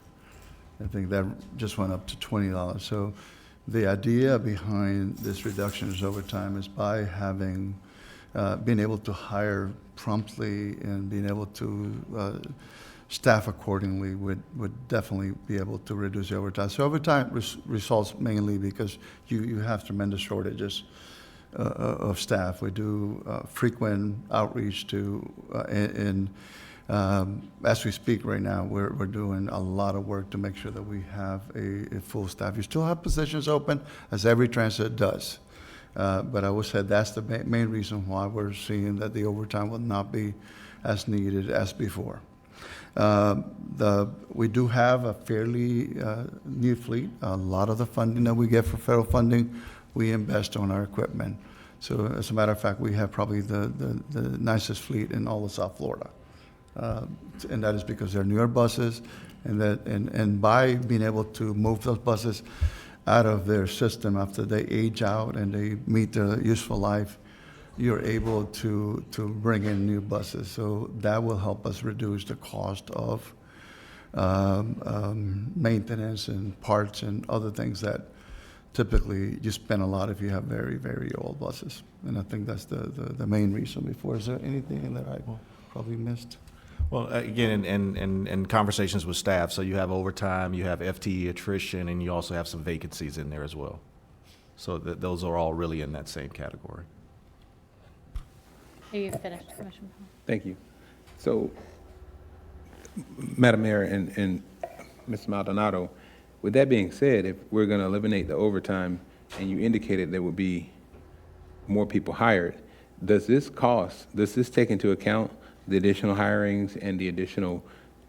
I think that just went up to $20. So the idea behind this reduction is overtime is by having, being able to hire promptly and being able to staff accordingly would definitely be able to reduce the overtime. So overtime results mainly because you have tremendous shortages of staff. We do frequent outreach to, as we speak right now, we're doing a lot of work to make sure that we have a full staff. You still have positions open, as every transit does. But I would say that's the main reason why we're seeing that the overtime will not be as needed as before. We do have a fairly new fleet. A lot of the funding that we get for federal funding, we invest on our equipment. So as a matter of fact, we have probably the nicest fleet in all of South Florida. And that is because they're newer buses, and by being able to move those buses out of their system after they age out and they meet their useful life, you're able to bring in new buses. So that will help us reduce the cost of maintenance and parts and other things that typically you spend a lot if you have very, very old buses. And I think that's the main reason before. Is there anything that I probably missed? Well, again, in conversations with staff, so you have overtime, you have FTE attrition, and you also have some vacancies in there as well. So those are all really in that same category. Are you finished, Commissioner Powell? Thank you. So, Madam Mayor and Mr. Maldonado, with that being said, if we're going to eliminate the overtime, and you indicated there would be more people hired, does this take into account the additional hirings and the additional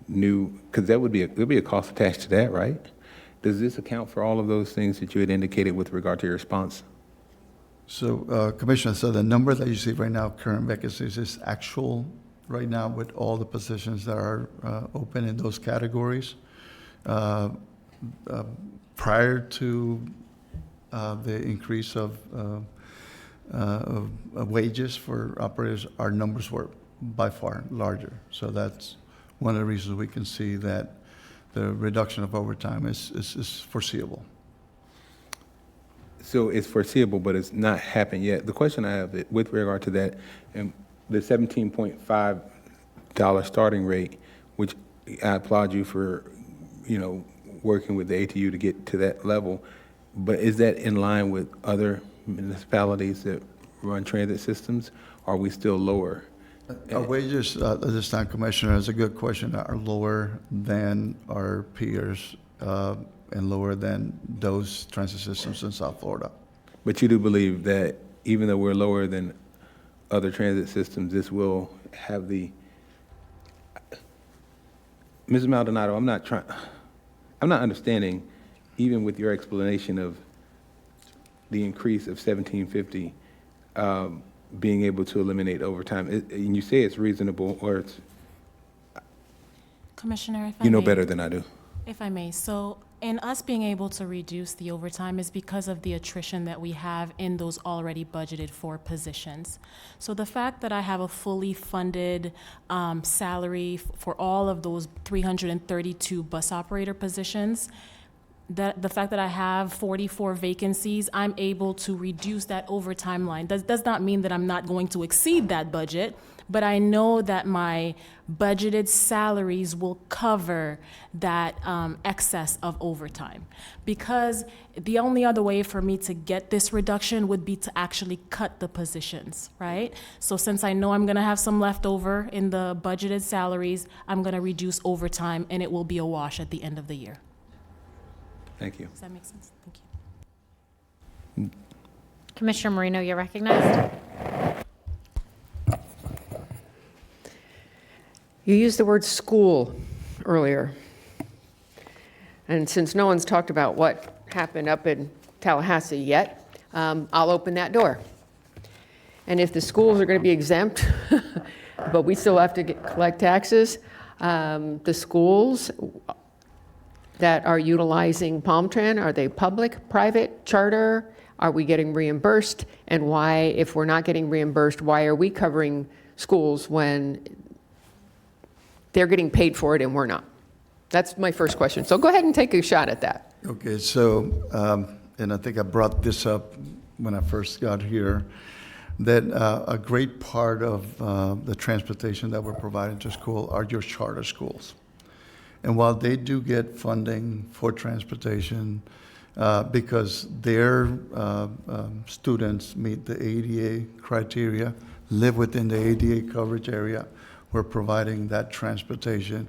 new, because there'll be a cost attached to that, right? Does this account for all of those things that you had indicated with regard to your response? So, Commissioner, so the number that you see right now, current vacancies, is actual right now with all the positions that are open in those categories. Prior to the increase of wages for operators, our numbers were by far larger. So that's one of the reasons we can see that the reduction of overtime is foreseeable. So it's foreseeable, but it's not happened yet. The question I have with regard to that, the $17.5 starting rate, which I applaud you for, working with the ATU to get to that level, but is that in line with other municipalities that run transit systems? Are we still lower? Our wages, at this time, Commissioner, is a good question, are lower than our peers and lower than those transit systems in South Florida. But you do believe that even though we're lower than other transit systems, this will have the... Mrs. Maldonado, I'm not understanding, even with your explanation of the increase of $17.50, being able to eliminate overtime. And you say it's reasonable, or it's... Commissioner, if I You know may. better than I do. If I may, so in us being able to reduce the overtime is because of the attrition that we have in those already budgeted for positions. So the fact that I have a fully funded salary for all of those 332 bus operator positions, the fact that I have 44 vacancies, I'm able to reduce that overtime line. Does not mean that I'm not going to exceed that budget, but I know that my budgeted salaries will cover that excess of overtime. Because the only other way for me to get this reduction would be to actually cut the positions, right? So since I know I'm gonna have some leftover in the budgeted salaries, I'm gonna reduce overtime and it will be a wash at the end of the year. Thank you. Does that make sense? Thank you. Commissioner Marino, you're recognized. You used the word school earlier. And since no one's talked about what happened up in Tallahassee yet, I'll open that door. And if the schools are going to be exempt, but we still have to collect taxes, the schools that are utilizing Palmtran, are they public, private, charter? Are we getting reimbursed? And why, if we're not getting reimbursed, why are we covering schools when they're getting paid for it and we're not? That's my first question. So go ahead and take a shot at that. Okay, so, and I think I brought this up when I first got here, that a great part of the transportation that we're providing to school are your charter schools. And while they do get funding for transportation, because their students meet the ADA criteria, live within the ADA coverage area, we're providing that transportation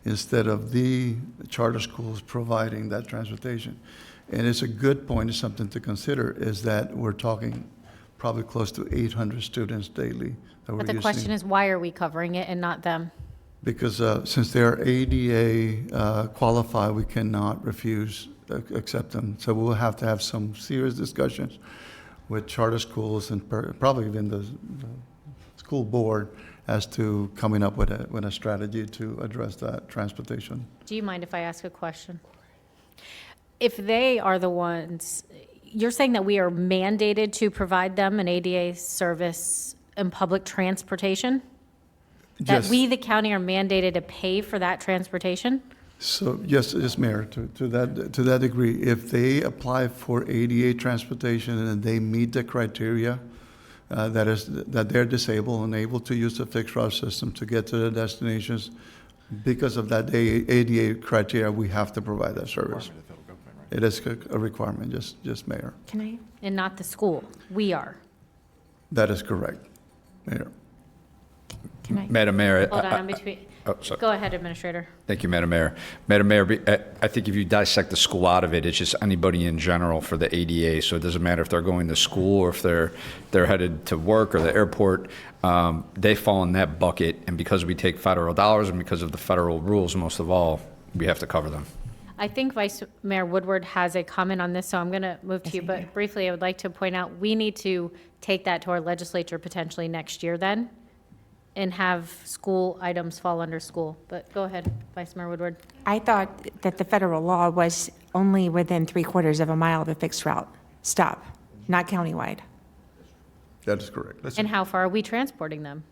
instead of the charter schools providing that transportation. And it's a good point, it's something to consider, is that we're talking probably close to 800 students daily that we're But the using. question is, why are we covering it and not them? Because since they're ADA qualified, we cannot refuse, accept them. So we'll have to have some serious discussions with charter schools and probably even the school board as to coming up with a strategy to address that transportation. Do you mind if I ask a question? If they are the ones, you're saying that we are mandated to provide them an ADA service and public transportation? That Yes. we, the county, are mandated to pay for that transportation? So, yes, Mayor, to that degree, if they apply for ADA transportation and they meet the criteria, that they're disabled and able to use the fixed route system to get to their destinations, because of that ADA criteria, we have to provide that service. It is a requirement, just Mayor. Can I? And not the school. We are. That is correct, Mayor. Can I? Madam Mayor. Hold on, I'm between. Oh, sorry. Go ahead, Administrator. Thank you, Madam Mayor. Madam Mayor, I think if you dissect the school out of it, it's just anybody in general for the ADA. So it doesn't matter if they're going to school or if they're headed to work or the airport. They fall in that bucket. And because we take federal dollars and because of the federal rules, most of all, we have to cover them. I think Vice Mayor Woodward has a comment on this, so I'm going to move to you. But briefly, I would like to point out, we need to take that to our legislature potentially next year then, and have school items fall under school. But go ahead, Vice Mayor Woodward. I thought that the federal law was only within 3/4 of a mile of a fixed route stop, not countywide. That is correct. And how far are we transporting them?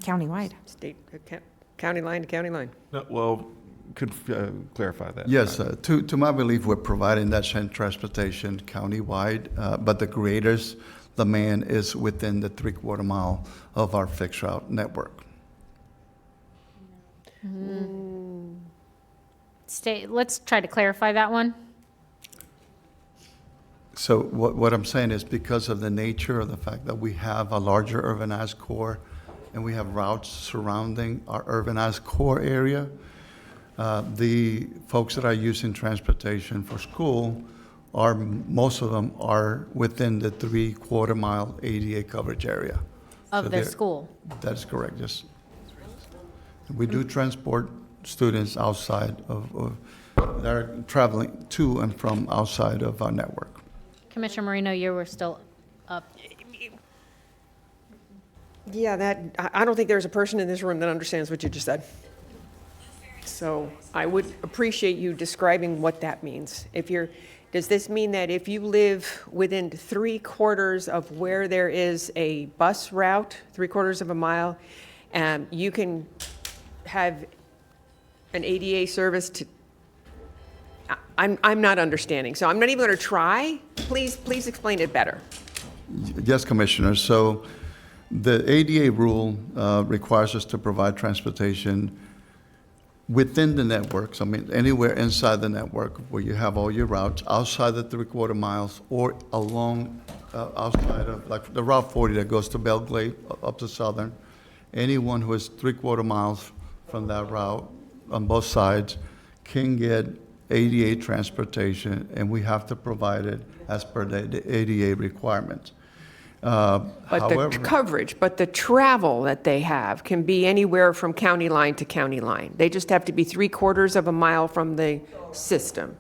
Countywide. State, county line to county line. Well, could clarify that. Yes, to my belief, we're providing that same transportation countywide, but the greatest demand is within the 3/4 mile of our fixed route network. Let's try to clarify that one. So what I'm saying is because of the nature of the fact that we have a larger urbanized core and we have routes surrounding our urbanized core area, the folks that are using transportation for school most of them are within the 3/4 mile ADA coverage area. Of So the they're- school. That is correct, yes. We do transport students outside that are traveling to and from outside of our network. Commissioner Marino, you were still up. Yeah, I don't think there's a person in this room that understands what you just said. So I would appreciate you describing what that means. Does this mean that if you live within 3/4 of where there is a bus route, 3/4 of a mile, you can have an ADA service to, I'm not understanding, so I'm not even going to try. Please explain it better. Yes, Commissioner. So the ADA rule requires us to provide transportation within the networks. I mean, anywhere inside the network where you have all your routes, outside the 3/4 miles or along outside of, like the Route 40 that goes to Belglade up to Southern. Anyone who is 3/4 miles from that route on both sides can get ADA transportation, and we have to provide it as per the ADA requirements. But the coverage, but the travel that they have can be anywhere from county line to county line. They just have to be 3/4 of a mile from the system.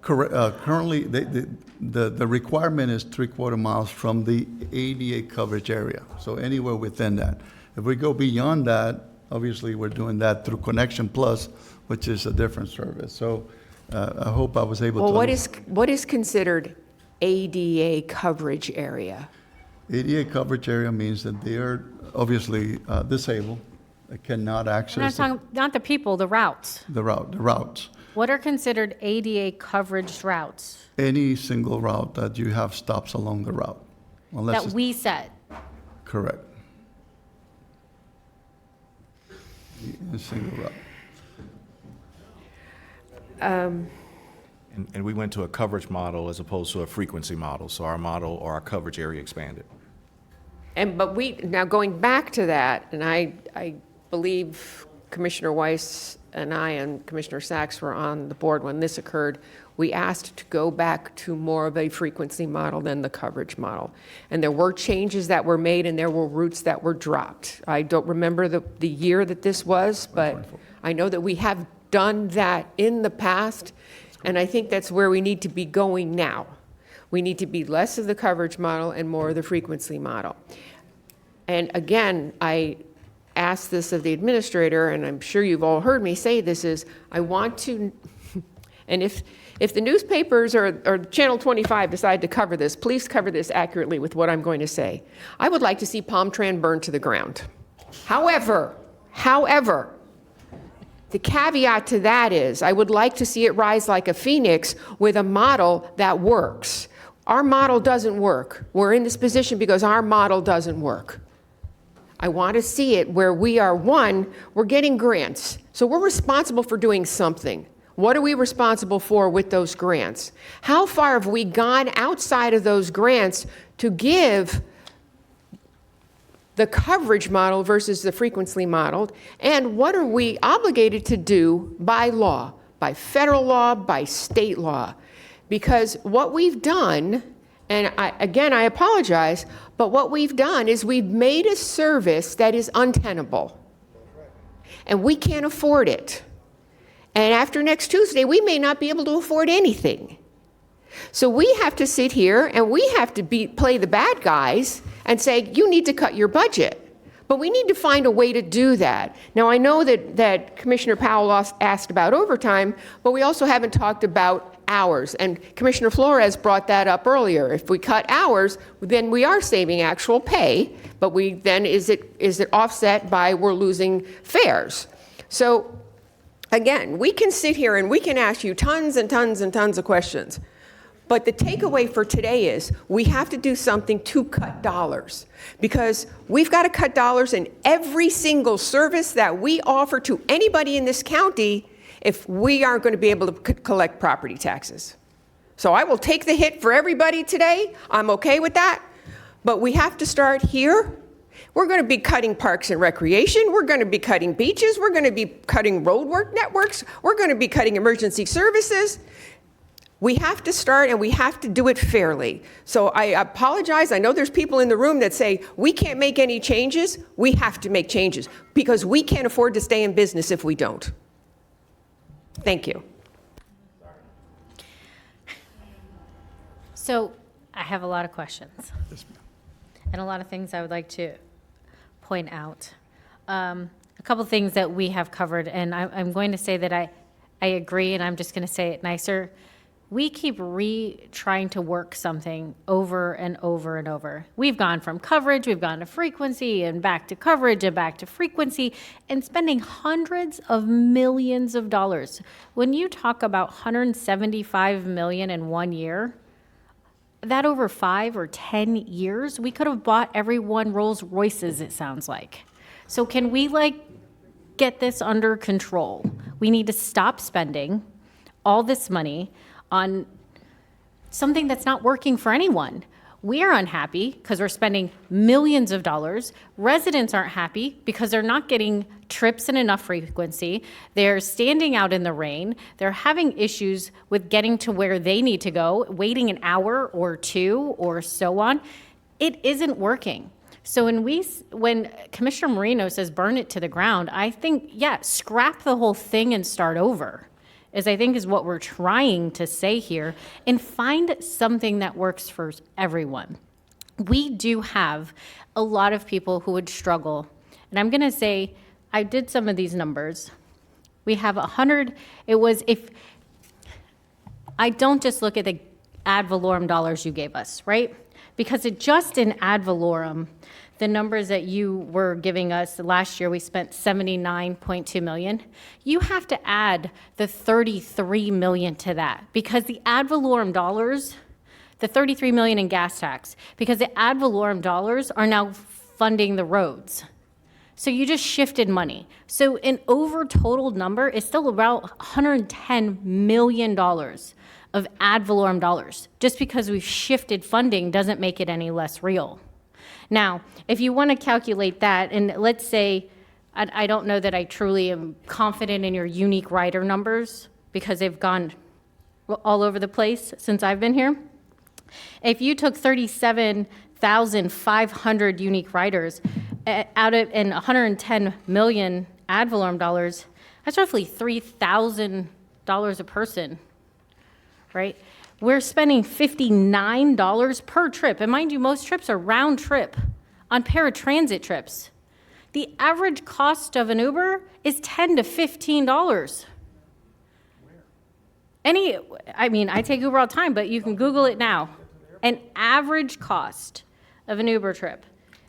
Currently, the requirement is 3/4 miles from the ADA coverage area, so anywhere within that. If we go beyond that, obviously, we're doing that through Connection Plus, which is a different service. So I hope I was able to. Well, what is considered ADA coverage area? ADA coverage area means that they're obviously disabled, they cannot We're not access talking, not the people, the routes. the routes. What are considered ADA coverage routes Any single route that you have stops along the route, unless that it's we set? correct. A single route. And we went to a coverage model as opposed to a frequency model, so our model or our coverage area expanded. But now going back to that, and I believe Commissioner Weiss and I and Commissioner Sachs were on the board when this occurred, we asked to go back to more of a frequency model than the coverage model. And there were changes that were made and there were routes that were dropped. I don't remember the year that this was, but I know that we have done that in the past, and I think that's where we need to be going now. We need to be less of the coverage model and more of the frequency model. And again, I asked this of the administrator, and I'm sure you've all heard me say this, is I want to, and if the newspapers or Channel 25 decide to cover this, please cover this accurately with what I'm going to say. I would like to see Palm Tran burned to the ground. However, the caveat to that is I would like to see it rise like a phoenix with a model that works. Our model doesn't work. We're in this position because our model doesn't work. I want to see it where we are, we're getting grants. So we're responsible for doing something. What are we responsible for with those grants? How far have we gone outside of those grants to give the coverage model versus the frequency model? And what are we obligated to do by law, by federal law, by state law? Because what we've done, and I apologize, but what we've done is we've made a service that is untenable. And we can't afford it. And after next Tuesday, we may not be able to afford anything. So we have to sit here and we have to play the bad guys and say, you need to cut your budget. But we need to find a way to do that. Now, I know that Commissioner Powell asked about overtime, but we also haven't talked about hours. And Commissioner Flores brought that up earlier. If we cut hours, then we are saving actual pay, but then is it offset by we're losing fares? So again, we can sit here and we can ask you tons and tons and tons of questions. But the takeaway for today is we have to do something to cut dollars, because we've got to cut dollars in every single service that we offer to anybody in this county if we aren't going to be able to collect property taxes. So I will take the hit for everybody today. I'm okay with that. But we have to start here. We're going to be cutting parks and recreation. We're going to be cutting beaches. We're going to be cutting roadwork networks. We're going to be cutting emergency services. We have to start, and we have to do it fairly. So I apologize. I know there's people in the room that say, we can't make any changes. We have to make changes because we can't afford to stay in business if we don't. Thank you. So I have a lot of questions and a lot of things I would like to point out. A couple things that we have covered, and I'm going to say that I agree, and I'm just going to say it nicer. We keep trying to work something over and over and over. We've gone from coverage, we've gone to frequency, and back to coverage, and back to frequency, and spending hundreds of millions of dollars. When you talk about $175 million in 1 year, that over 5 or 10 years, we could have bought everyone Rolls Royces, it sounds like. So can we get this under control? We need to stop spending all this money on something that's not working for anyone. We're unhappy because we're spending millions of dollars. Residents aren't happy because they're not getting trips in enough frequency. They're standing out in the rain. They're having issues with getting to where they need to go, waiting an hour or two or so on. It isn't working. So when Commissioner Marino says burn it to the ground, I think, yeah, scrap the whole thing and start over. I think is what we're trying to say here, and find something that works for everyone. We do have a lot of people who would struggle, and I'm going to say, I did some of these numbers. We have 100, if I don't just look at the ad valorem dollars you gave us, right? Because just in ad valorem, the numbers that you were giving us, last year we spent $79.2 million. You have to add the $33 million to that, because the ad valorem dollars, the $33 million in gas tax, because the ad valorem dollars are now funding the roads. So you just shifted money. So an over total number is still about $110 million of ad valorem dollars. Just because we've shifted funding doesn't make it any less real. Now, if you want to calculate that, and let's say, I don't know that I truly am confident in your unique rider numbers because they've gone all over the place since I've been here. If you took 37,500 unique riders out of and 110 million ad valorem dollars, that's roughly $3,000 a person, right? We're spending $59 per trip. And mind you, most trips are round trip on paratransit trips. The average cost of an Uber is $10 to $15. I take Uber all the time, but you can Google it now. An average cost of an Uber trip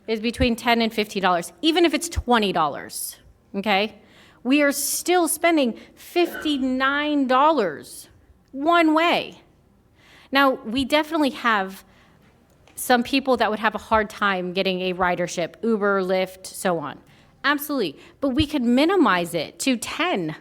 is between $10 and $15, even if it's $20, okay? We are still spending $59 one way. Now, we definitely have some people that would have a hard time getting a ridership, Uber, Lyft, so on. Absolutely. But we could minimize it to 10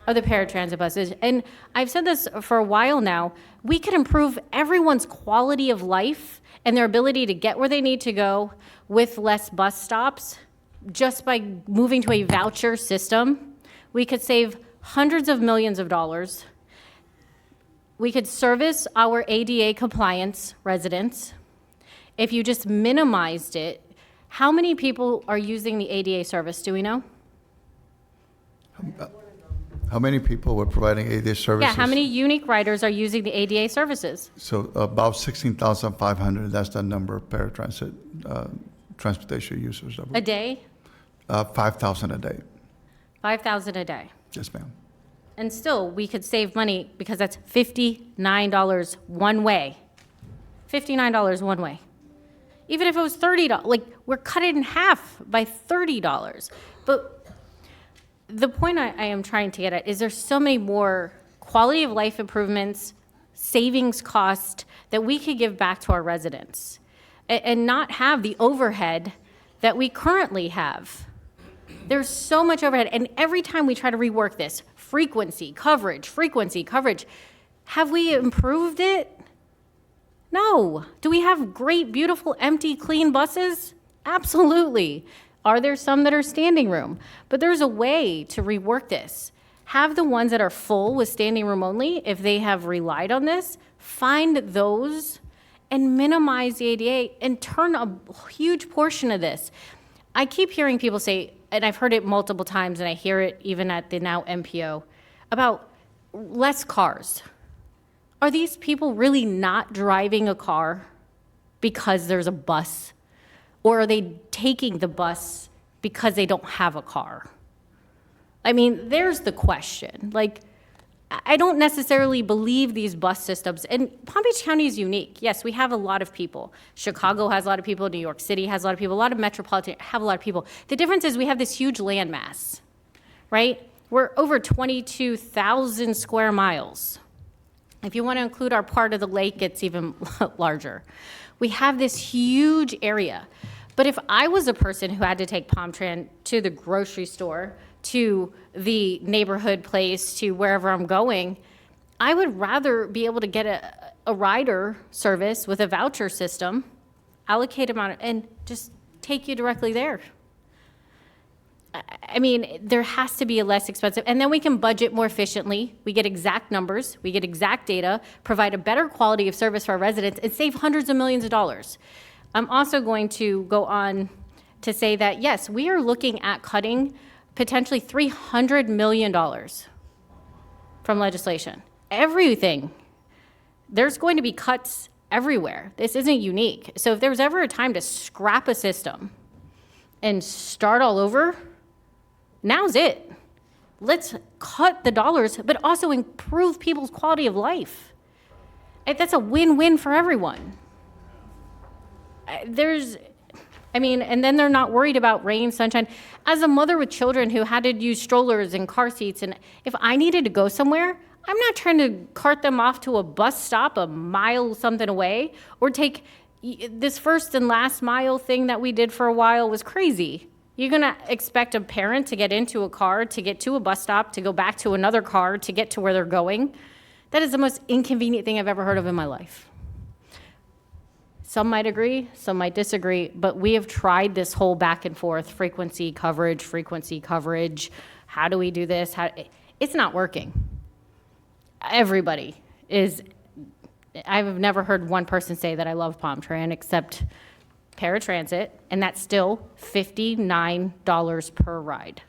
of the paratransit buses. And I've said this for a while now. We could improve everyone's quality of life and their ability to get where they need to go with less bus stops just by moving to a voucher system. We could save hundreds of millions of dollars. We could service our ADA compliance residents. If you just minimized it, how many people are using the ADA service? Do we know? How many people were providing ADA services? Yeah, how many unique riders are using the ADA services? So about 16,500, that's the number of paratransit transportation users. A day? 5,000 a day. 5,000 a day. Yes, ma'am. And still, we could save money because that's $59 one way. $59 one way. Even if it was $30, like, we're cut it in half by $30. But the point I am trying to get at is there's so many more quality of life improvements, savings cost that we could give back to our residents and not have the overhead that we currently have. There's so much overhead, and every time we try to rework this, frequency, coverage, have we improved it? No. Do we have great, beautiful, empty, clean buses? Absolutely. Are there some that are standing room? But there's a way to rework this. Have the ones that are full with standing room only, if they have relied on this, find those and minimize the ADA and turn a huge portion of this. I keep hearing people say, and I've heard it multiple times, and I hear it even at the now MPO, about less cars. Are these people really not driving a car because there's a bus? Or are they taking the bus because they don't have a car? I mean, there's the question. Like, I don't necessarily believe these bus systems. And Palm Beach County is unique. Yes, we have a lot of people. Chicago has a lot of people. New York City has a lot of people. A lot of metropolitan have a lot of people. The difference is we have this huge landmass, right? We're over 22,000 square miles. If you want to include our part of the lake, it's even larger. We have this huge area. But if I was a person who had to take PalmTran to the grocery store, to the neighborhood place, to wherever I'm going, I would rather be able to get a rider service with a voucher system, allocate amount, and just take you directly there. I mean, there has to be a less expensive, and then we can budget more efficiently. We get exact numbers, we get exact data, provide a better quality of service for our residents, and save hundreds of millions of dollars. I'm also going to go on to say that, yes, we are looking at cutting potentially $300 million from legislation. Everything. There's going to be cuts everywhere. This isn't unique. So if there was ever a time to scrap a system and start all over, now's it. Let's cut the dollars, but also improve people's quality of life. That's a win-win for everyone. And then they're not worried about rain, sunshine. As a mother with children who had to use strollers and car seats, and if I needed to go somewhere, I'm not trying to cart them off to a bus stop a mile something away, or take this first and last mile thing that we did for a while was crazy. You're gonna expect a parent to get into a car, to get to a bus stop, to go back to another car, to get to where they're going. That is the most inconvenient thing I've ever heard of in my life. Some might agree, some might disagree, but we have tried this whole back and forth, frequency, coverage, how do we do this? It's not working. Everybody is, I've never heard one person say that I love PalmTran except paratransit, and that's still $59 per ride.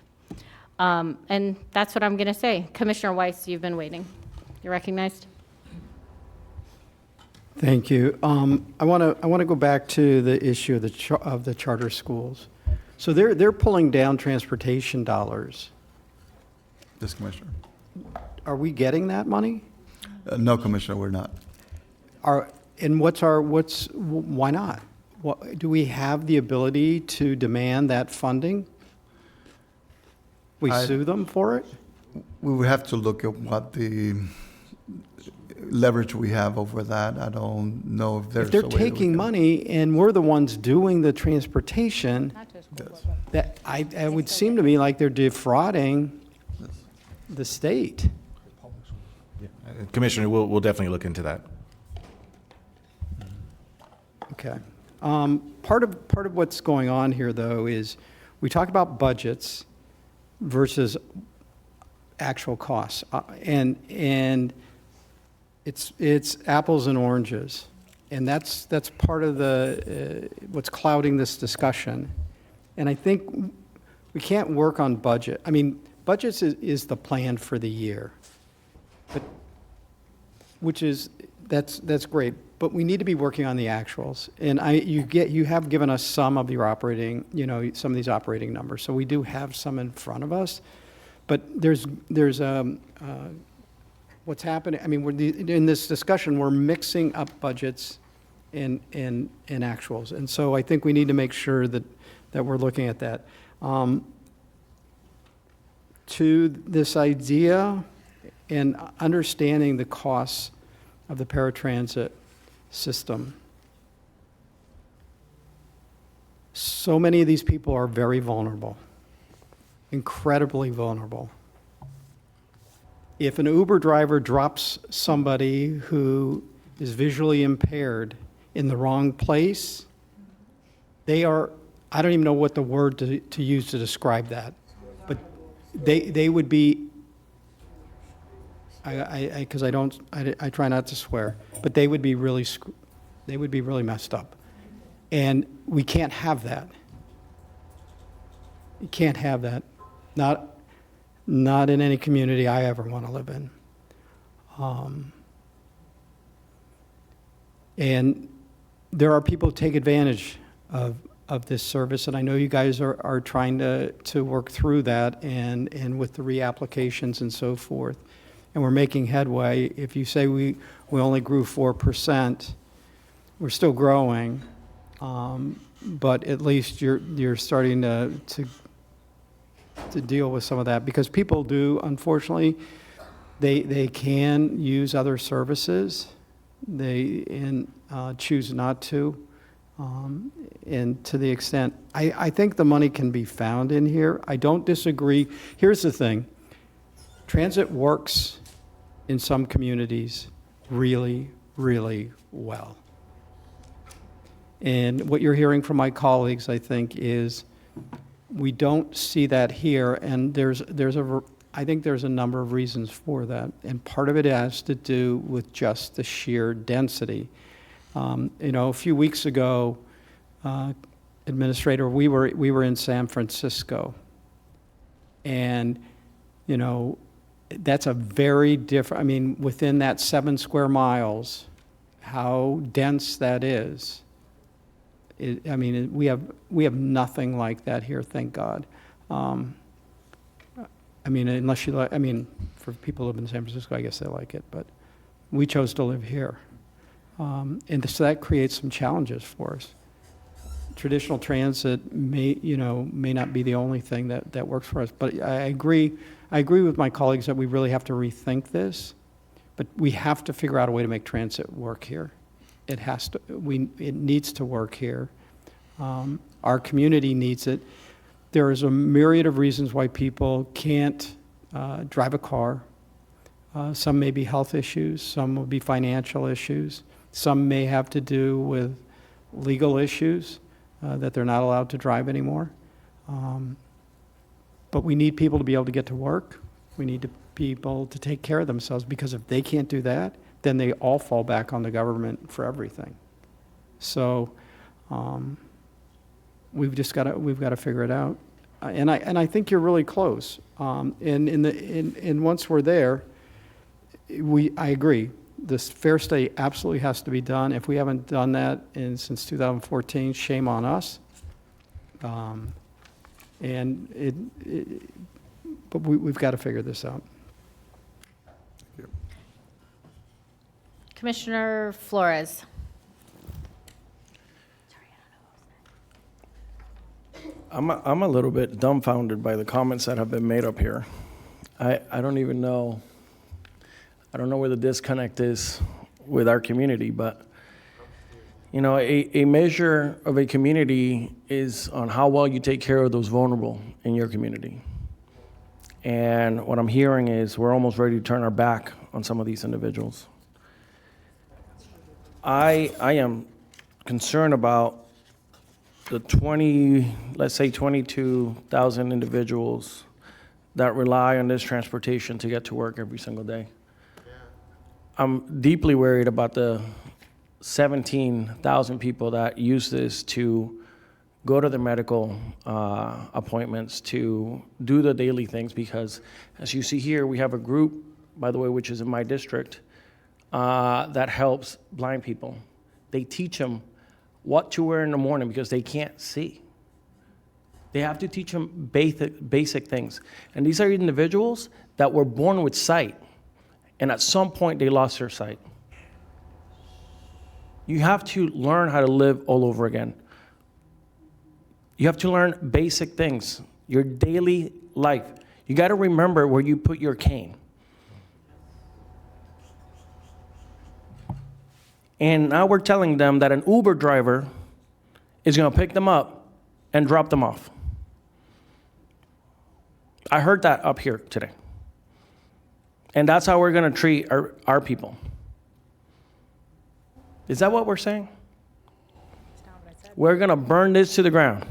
And that's what I'm gonna say. Commissioner Weiss, you've been waiting. You're recognized. Thank you. I want to go back to the issue of the charter schools. So they're pulling down transportation dollars. Yes, Commissioner. Are we getting that money? No, Commissioner, we're not. Why not? Do we have the ability to demand that funding? We sue them for it? We would have to look at what the leverage we have over that. I don't know if there's If they're a way that we taking can- money and we're the ones doing the transportation, that it would seem to me like they're defrauding the state. Commissioner, we'll definitely look into that. Okay. Part of what's going on here, though, is we talk about budgets versus actual costs, and it's apples and oranges, and that's part of the what's clouding this discussion. And I think we can't work on budget. I mean, budgets is the plan for the year, but, which is, that's great, but we need to be working on the actuals. And you have given us some of your operating, some of these operating numbers, so we do have some in front of us. But there's what's happening, I mean, in this discussion, we're mixing up budgets and actuals. And so I think we need to make sure that we're looking at that. To this idea and understanding the costs of the paratransit system, so many of these people are very vulnerable, incredibly vulnerable. If an Uber driver drops somebody who is visually impaired in the wrong place, they are, I don't even know what the word to use to describe that, but they would be, because I try not to swear, but they would be really messed up. And we can't have that. You can't have that. Not in any community I ever want to live in. And there are people who take advantage of this service, and I know you guys are trying to work through that and with the reapplications and so forth. And we're making headway. If you say we only grew 4%, we're still growing, but at least you're starting to deal with some of that, because people do, unfortunately, they can use other services, they choose not to, and to the extent, I think the money can be found in here. I don't disagree. Here's the thing, transit works in some communities really, really well. And what you're hearing from my colleagues, I think, is we don't see that here, and I think there's a number of reasons for that, and part of it has to do with just the sheer density. A few weeks ago, Administrator, we were in San Francisco, and that's a very different. I mean, within that 7 square miles, how dense that is. We have nothing like that here, thank God. Unless you like, for people who live in San Francisco, I guess they like it, but we chose to live here. And so that creates some challenges for us. Traditional transit may not be the only thing that works for us, but I agree with my colleagues that we really have to rethink this, but we have to figure out a way to make transit work here. It needs to work here. Our community needs it. There is a myriad of reasons why people can't drive a car. Some may be health issues, some will be financial issues, some may have to do with legal issues, that they're not allowed to drive anymore. But we need people to be able to get to work. We need people to take care of themselves, because if they can't do that, then they all fall back on the government for everything. So we've got to figure it out. And I think you're really close. And once we're there, I agree. This fair stay absolutely has to be done. If we haven't done that since 2014, shame on us. But we've got to figure this out. Commissioner Flores. I'm a little bit dumbfounded by the comments that have been made up here. I don't even know. I don't know where the disconnect is with our community, but a measure of a community is on how well you take care of those vulnerable in your community. And what I'm hearing is we're almost ready to turn our back on some of these individuals. I am concerned about the 22,000 individuals that rely on this transportation to get to work every single day. I'm deeply worried about the 17,000 people that use this to go to the medical appointments, to do the daily things, because as you see here, we have a group, by the way, which is in my district, that helps blind people. They teach them what to wear in the morning because they can't see. They have to teach them basic things. And these are individuals that were born with sight, and at some point they lost their sight. You have to learn how to live all over again. You have to learn basic things, your daily life. You got to remember where you put your cane. And now we're telling them that an Uber driver is going to pick them up and drop them off. I heard that up here today. And that's how we're going to treat our people. Is that what we're saying? We're going to burn this to the ground.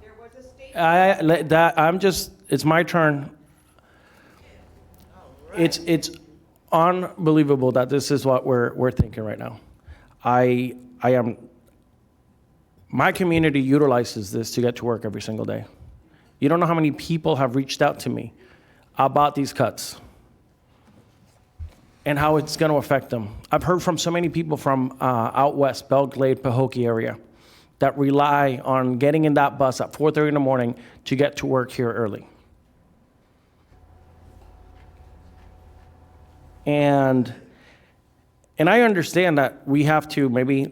There was a statement. It's my turn. It's unbelievable that this is what we're thinking right now. My community utilizes this to get to work every single day. You don't know how many people have reached out to me about these cuts and how it's going to affect them. I've heard from so many people from out west, Belle Glade, Pahokee area, that rely on getting in that bus at 4:30 in the morning to get to work here early. And I understand that we have to maybe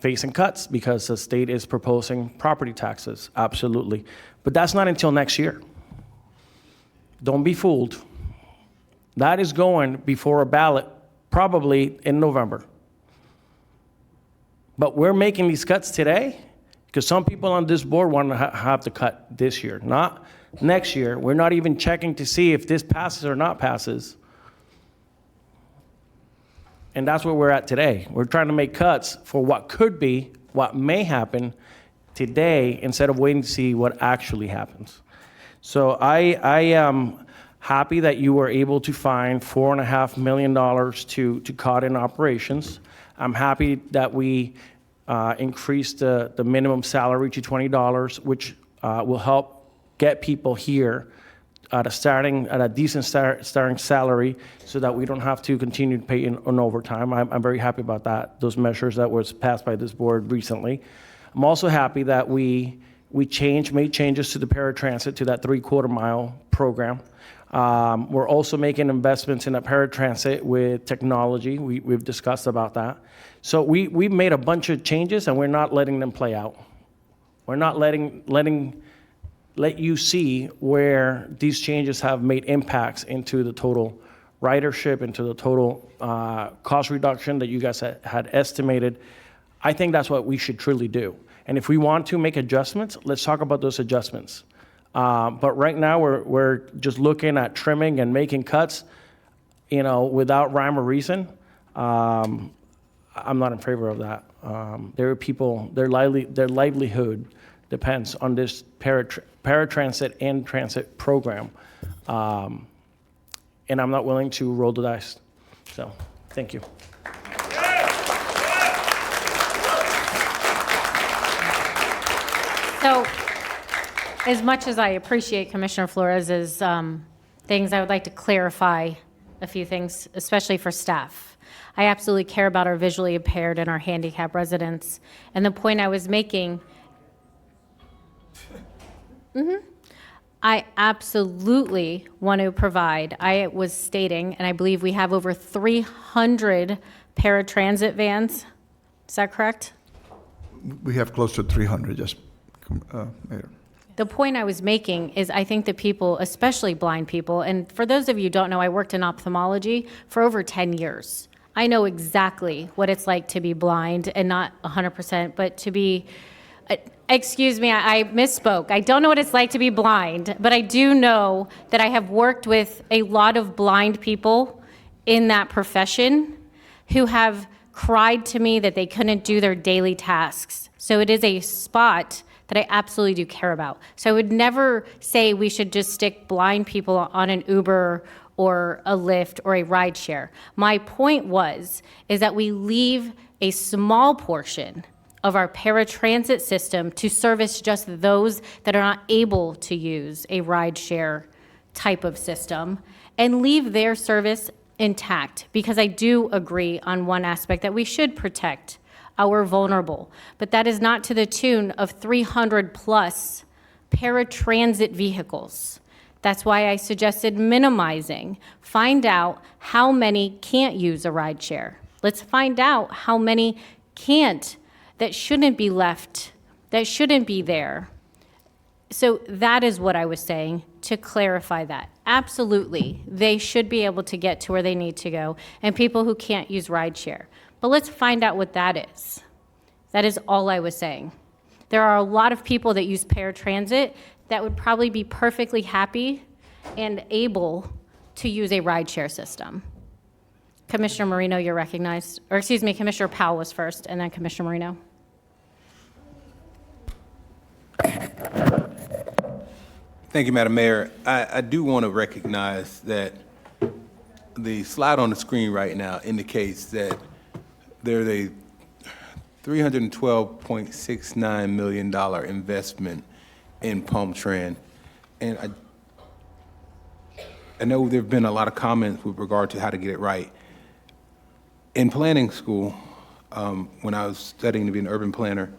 facing cuts because the state is proposing property taxes, absolutely. But that's not until next year. Don't be fooled. That is going before a ballot probably in November. But we're making these cuts today because some people on this board want to have to cut this year, not next year. We're not even checking to see if this passes or not passes. And that's where we're at today. We're trying to make cuts for what could be, what may happen today, instead of waiting to see what actually happens. So I am happy that you were able to find $4.5 million to cut in operations. I'm happy that we increased the minimum salary to $20, which will help get people here at a decent starting salary, so that we don't have to continue to pay on overtime. I'm very happy about that, those measures that was passed by this board recently. I'm also happy that we made changes to the paratransit, to that 3/4 mile program. We're also making investments in that paratransit with technology. We've discussed about that. So we've made a bunch of changes, and we're not letting them play out. We're not let you see where these changes have made impacts into the total ridership, into the total cost reduction that you guys had estimated. I think that's what we should truly do. And if we want to make adjustments, let's talk about those adjustments. But right now, we're just looking at trimming and making cuts, without rhyme or reason. I'm not in favor of that. There are people, their livelihood depends on this paratransit and transit program. And I'm not willing to roll the dice. So, thank you. So, as much as I appreciate Commissioner Flores's things, I would like to clarify a few things, especially for staff. I absolutely care about our visually impaired and our handicapped residents. And the point I was making, I absolutely want to provide, I was stating, and I believe we have over 300 paratransit vans. Is that correct? We have close to 300, just, Mayor. The point I was making is I think that people, especially blind people, and for those of you who don't know, I worked in ophthalmology for over 10 years. I know exactly what it's like to be blind, and not 100%, but to be, excuse me, I misspoke. I don't know what it's like to be blind, but I do know that I have worked with a lot of blind people in that profession who have cried to me that they couldn't do their daily tasks. So it is a spot that I absolutely do care about. So I would never say we should just stick blind people on an Uber or a Lyft or a rideshare. My point is that we leave a small portion of our paratransit system to service just those that are not able to use a rideshare type of system and leave their service intact, because I do agree on one aspect that we should protect our vulnerable, but that is not to the tune of 300 plus paratransit vehicles. That's why I suggested minimizing. Find out how many can't use a ride share. Let's find out how many can't, that shouldn't be left, that shouldn't be there. So that is what I was saying, to clarify that. Absolutely, they should be able to get to where they need to go, and people who can't use rideshare. But let's find out what that is. That is all I was saying. There are a lot of people that use paratransit that would probably be perfectly happy and able to use a rideshare system. Commissioner Marino, you're recognized. Or excuse me, Commissioner Powell was first, and then Commissioner Marino. Thank you, Madam Mayor. I do want to recognize that the slide on the screen right now indicates that there's a $312.69 million investment in Palm Trend. And I know there have been a lot of comments with regard to how to get it right. In planning school, when I was studying to be an urban planner,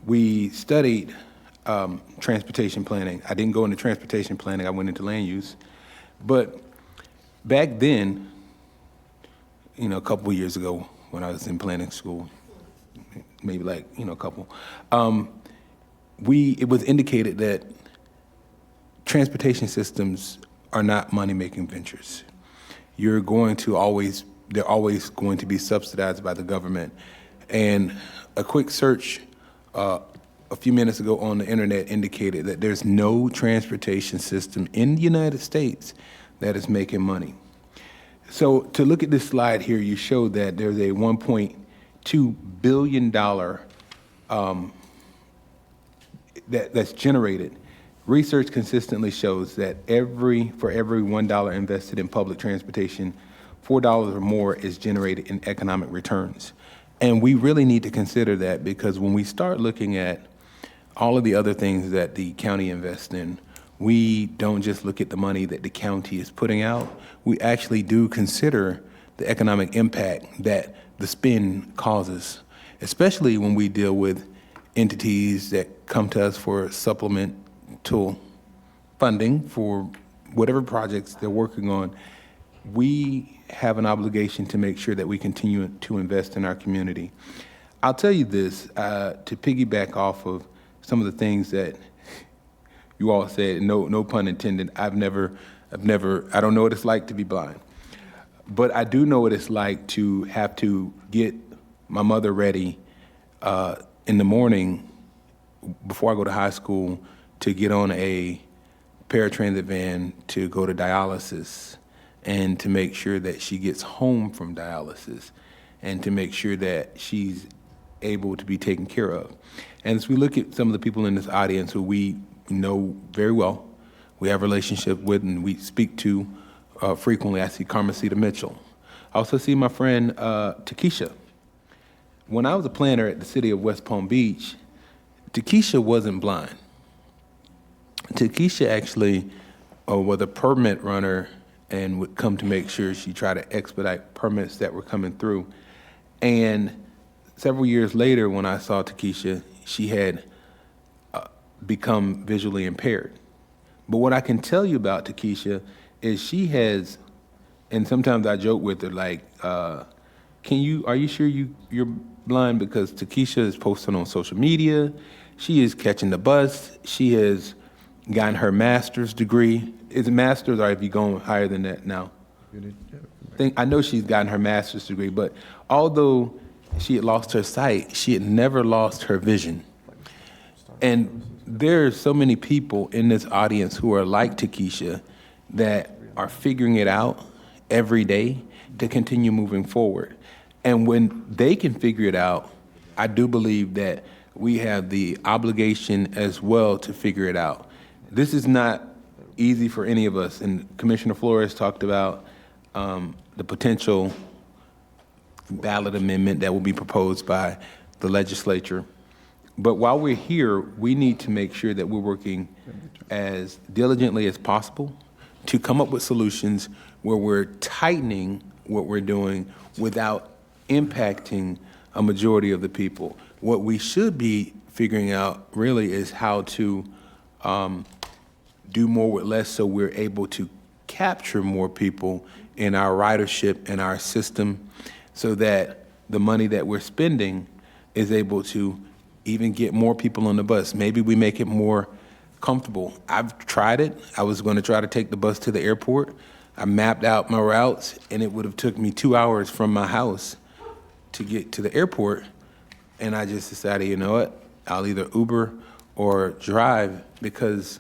we studied transportation planning. I didn't go into transportation planning, I went into land use. But back then, you know, a couple of years ago when I was in planning school, maybe like, you know, a couple, it was indicated that transportation systems are not money-making ventures. They're always going to be subsidized by the government. And a quick search a few minutes ago on the internet indicated that there's no transportation system in the United States that is making money. So to look at this slide here, you show that there's a $1.2 billion that's generated. Research consistently shows that for every $1 invested in public transportation, $4 or more is generated in economic returns. And we really need to consider that, because when we start looking at all of the other things that the county invests in, we don't just look at the money that the county is putting out. We actually do consider the economic impact that the spend causes, especially when we deal with entities that come to us for supplemental funding for whatever projects they're working on. We have an obligation to make sure that we continue to invest in our community. I'll tell you this, to piggyback off of some of the things that you all said, no pun intended. I don't know what it's like to be blind, but I do know what it's like to have to get my mother ready in the morning before I go to high school to get on a paratransit van to go to dialysis, and to make sure that she gets home from dialysis, and to make sure that she's able to be taken care of. And as we look at some of the people in this audience who we know very well, we have a relationship with and we speak to frequently, I see Carmencita Mitchell. I also see my friend Takesha. When I was a planner at the city of West Palm Beach, Takesha wasn't blind. Takesha actually was a permit runner and would come to make sure she tried to expedite permits that were coming through. And several years later, when I saw Takesha, she had become visually impaired. But what I can tell you about Takesha is she has, and sometimes I joke with her, like, are you sure you're blind? Because Takesha is posting on social media. She is catching the bus. She has gotten her master's degree. Is it master's, or have you gone higher than that now? I know she's gotten her master's degree, but although she had lost her sight, she had never lost her vision. And there are so many people in this audience who are like Takesha that are figuring it out every day to continue moving forward. And when they can figure it out, I do believe that we have the obligation as well to figure it out. This is not easy for any of us. And Commissioner Flores talked about the potential ballot amendment that will be proposed by the legislature. But while we're here, we need to make sure that we're working as diligently as possible to come up with solutions where we're tightening what we're doing without impacting a majority of the people. What we should be figuring out really is how to do more with less so we're able to capture more people in our ridership and our system so that the money that we're spending is able to even get more people on the bus. Maybe we make it more comfortable. I've tried it. I was going to try to take the bus to the airport. I mapped out my routes, and it would have took me 2 hours from my house to get to the airport. And I just decided, you know what? I'll either Uber or drive because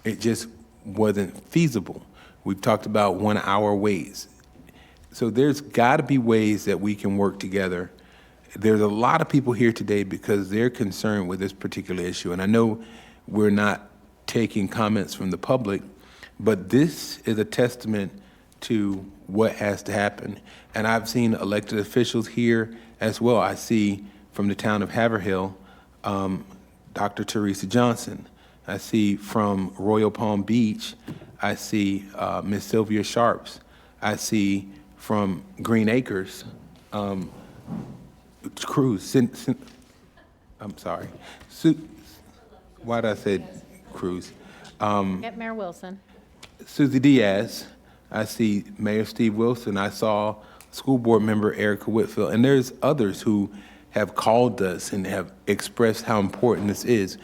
it just wasn't feasible. We've talked about 1 hour waits. So there's got to be ways that we can work together. There's a lot of people here today because they're concerned with this particular issue. And I know we're not taking comments from the public, but this is a testament to what has to happen. And I've seen elected officials here as well. I see from the town of Haverhill, Dr. Teresa Johnson. I see from Royal Palm Beach, I see Ms. Sylvia Sharps. I see from Green Acres, Cruz. I'm sorry. Why did I say Cruz? Get Mayor Wilson. Susie Diaz. I see Mayor Steve Wilson. I saw school board member Erica Whitfield. And there's others who have called us and have expressed how important this is.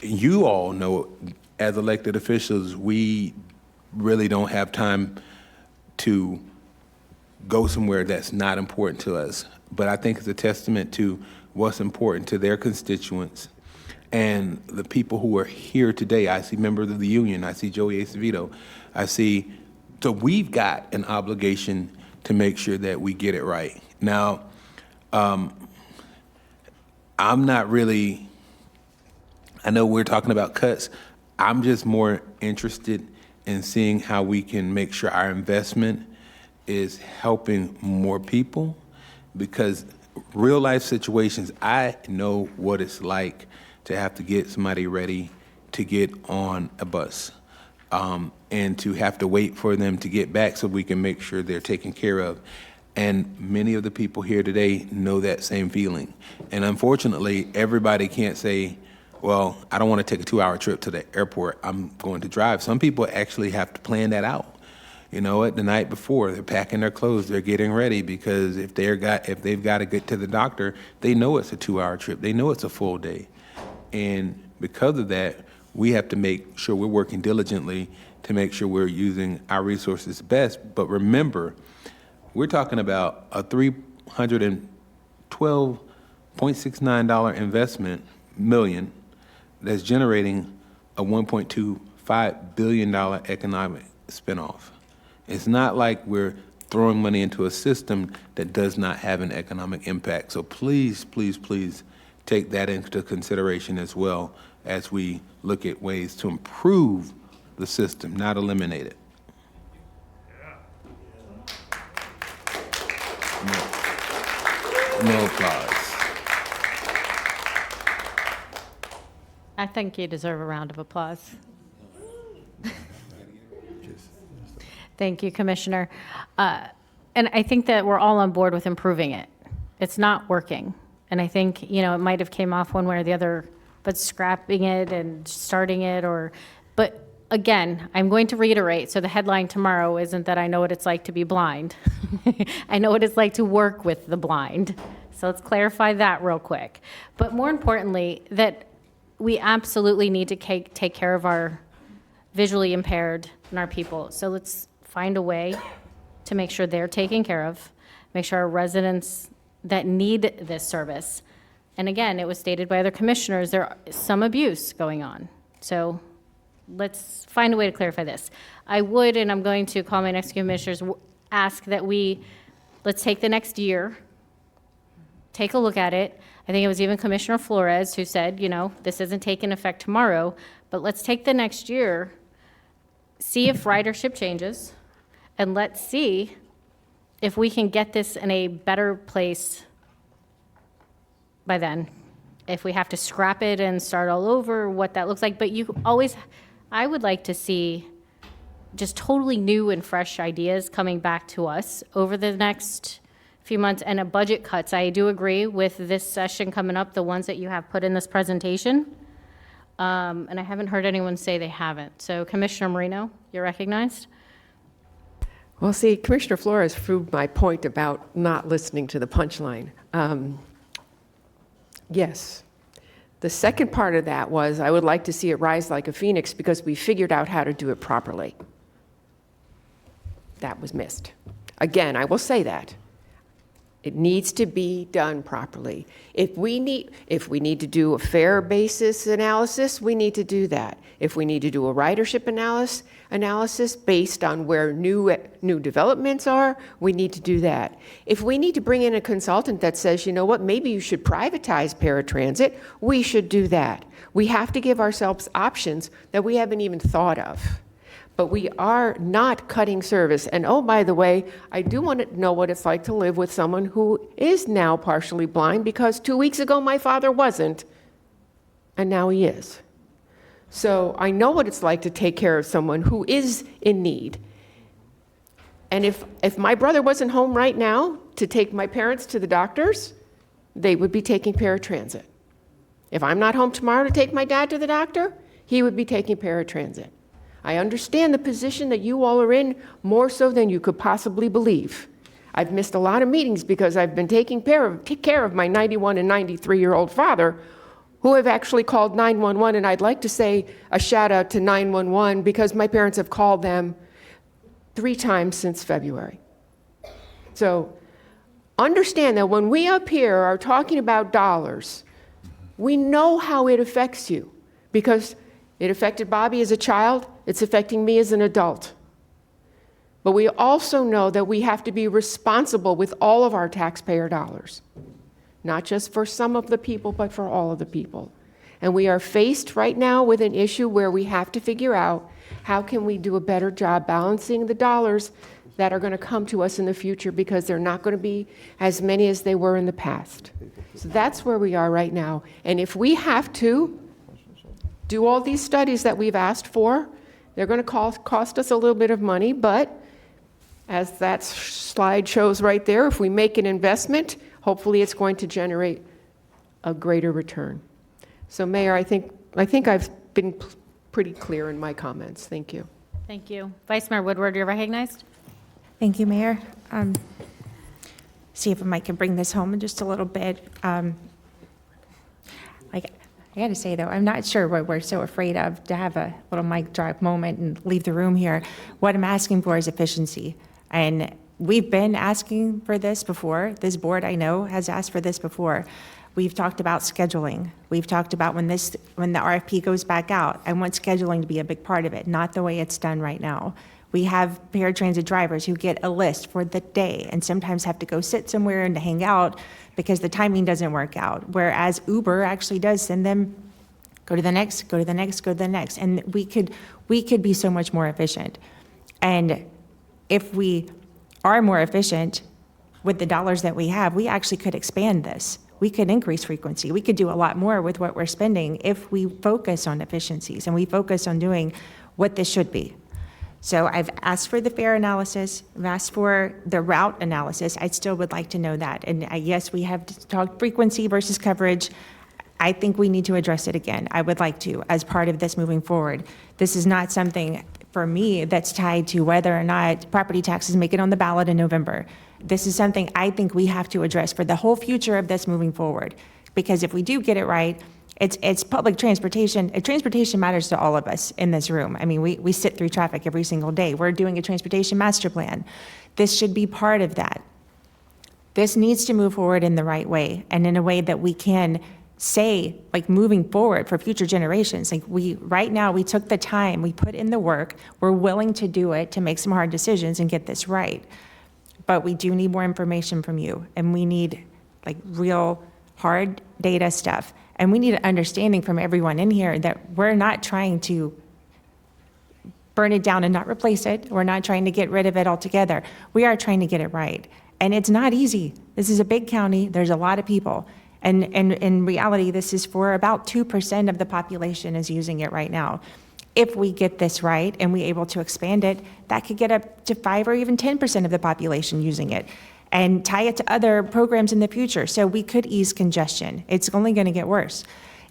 You all know, as elected officials, we really don't have time to go somewhere that's not important to us. But I think it's a testament to what's important to their constituents and the people who are here today. I see members of the union. I see Joey Acevedo. So we've got an obligation to make sure that we get it right. Now, I'm not really, I know we're talking about cuts. I'm just more interested in seeing how we can make sure our investment is helping more people, because real life situations, I know what it's like to have to get somebody ready to get on a bus, and to have to wait for them to get back so we can make sure they're taken care of. And many of the people here today know that same feeling. And unfortunately, everybody can't say, well, I don't want to take a 2-hour trip to the airport, I'm going to drive. Some people actually have to plan that out. You know what, the night before, they're packing their clothes, they're getting ready, because if they've got to get to the doctor, they know it's a 2-hour trip, they know it's a full day. And because of that, we have to make sure we're working diligently to make sure we're using our resources best. But remember, we're talking about a $312.69 investment million that's generating a $1.25 billion economic spinoff. It's not like we're throwing money into a system that does not have an economic impact. So please, please, please take that into consideration as well as we look at ways to improve the system, not eliminate it. No applause. I think you deserve a round of applause. Thank you, Commissioner. And I think that we're all on board with improving it. It's not working. And I think, it might have came off one way or the other, but scrapping it and starting it but again, I'm going to reiterate, so the headline tomorrow isn't that I know what it's like to be blind. I know what it's like to work with the blind. So let's clarify that real quick. But more importantly, that we absolutely need to take care of our visually impaired and our people. So let's find a way to make sure they're taken care of, make sure our residents that need this service. And again, it was stated by other commissioners, there is some abuse going on. So let's find a way to clarify this. I would, and I'm going to call my next commissioners, ask that let's take the next year, take a look at it. I think it was even Commissioner Flores who said, this isn't taking effect tomorrow, but let's take the next year, see if ridership changes, and let's see if we can get this in a better place by then. If we have to scrap it and start all over, what that looks like. But you always, I would like to see just totally new and fresh ideas coming back to us over the next few months, and a budget cuts. I do agree with this session coming up, the ones that you have put in this presentation. And I haven't heard anyone say they haven't. So Commissioner Marino, you're recognized. Well, see, Commissioner Flores proved my point about not listening to the punchline. Yes. The second part of that was I would like to see it rise like a phoenix because we figured out how to do it properly. That was missed. Again, I will say that. It needs to be done properly. If we need to do a fair basis analysis, we need to do that. If we need to do a ridership analysis based on where new developments are, we need to do that. If we need to bring in a consultant that says, you know what, maybe you should privatize paratransit, we should do that. We have to give ourselves options that we haven't even thought of. But we are not cutting service. And oh, by the way, I do want to know what it's like to live with someone who is now partially blind, because 2 weeks ago my father wasn't, and now he is. So I know what it's like to take care of someone who is in need. And if my brother wasn't home right now to take my parents to the doctors, they would be taking paratransit. If I'm not home tomorrow to take my dad to the doctor, he would be taking paratransit. I understand the position that you all are in more so than you could possibly believe. I've missed a lot of meetings because I've been taking care of my 91 and 93-year-old father, who have actually called 911, and I'd like to say a shout out to 911 because my parents have called them 3 times since February. So understand that when we up here are talking about dollars, we know how it affects you, because it affected Bobby as a child, it's affecting me as an adult. But we also know that we have to be responsible with all of our taxpayer dollars, not just for some of the people, but for all of the people. And we are faced right now with an issue where we have to figure out how can we do a better job balancing the dollars that are going to come to us in the future, because they're not going to be as many as they were in the past. So that's where we are right now. And if we have to do all these studies that we've asked for, they're going to cost us a little bit of money, but as that slide shows right there, if we make an investment, hopefully it's going to generate a greater return. So Mayor, I think I've been pretty clear in my comments. Thank you. Thank you. Vice Mayor Woodward, you're recognized. Thank you, Mayor. See if I can bring this home in just a little bit. I got to say, though, I'm not sure what we're so afraid of, to have a little mic drop moment and leave the room here. What I'm asking for is efficiency. And we've been asking for this before. This board, I know, has asked for this before. We've talked about scheduling. We've talked about when the RFP goes back out, I want scheduling to be a big part of it, not the way it's done right now. We have paratransit drivers who get a list for the day and sometimes have to go sit somewhere and to hang out because the timing doesn't work out. Whereas Uber actually does send them, go to the next, go to the next, go to the next. And we could be so much more efficient. And if we are more efficient with the dollars that we have, we actually could expand this. We could increase frequency. We could do a lot more with what we're spending if we focus on efficiencies and we focus on doing what this should be. So I've asked for the fare analysis, I've asked for the route analysis. I still would like to know that. And yes, we have talked frequency versus coverage. I think we need to address it again. I would like to, as part of this moving forward. This is not something, for me, that's tied to whether or not property taxes make it on the ballot in November. This is something I think we have to address for the whole future of this moving forward. Because if we do get it right, it's public transportation. Transportation matters to all of us in this room. I mean, we sit through traffic every single day. We're doing a transportation master plan. This should be part of that. This needs to move forward in the right way, and in a way that we can say, like, moving forward for future generations. Like, right now, we took the time, we put in the work, we're willing to do it, to make some hard decisions and get this right. But we do need more information from you, and we need, like, real hard data stuff. And we need an understanding from everyone in here that we're not trying to burn it down and not replace it. We're not trying to get rid of it altogether. We are trying to get it right. And it's not easy. This is a big county. There's a lot of people. And in reality, this is for about 2% of the population is using it right now. If we get this right and we're able to expand it, that could get up to 5 or even 10% of the population using it and tie it to other programs in the future. So we could ease congestion. It's only going to get worse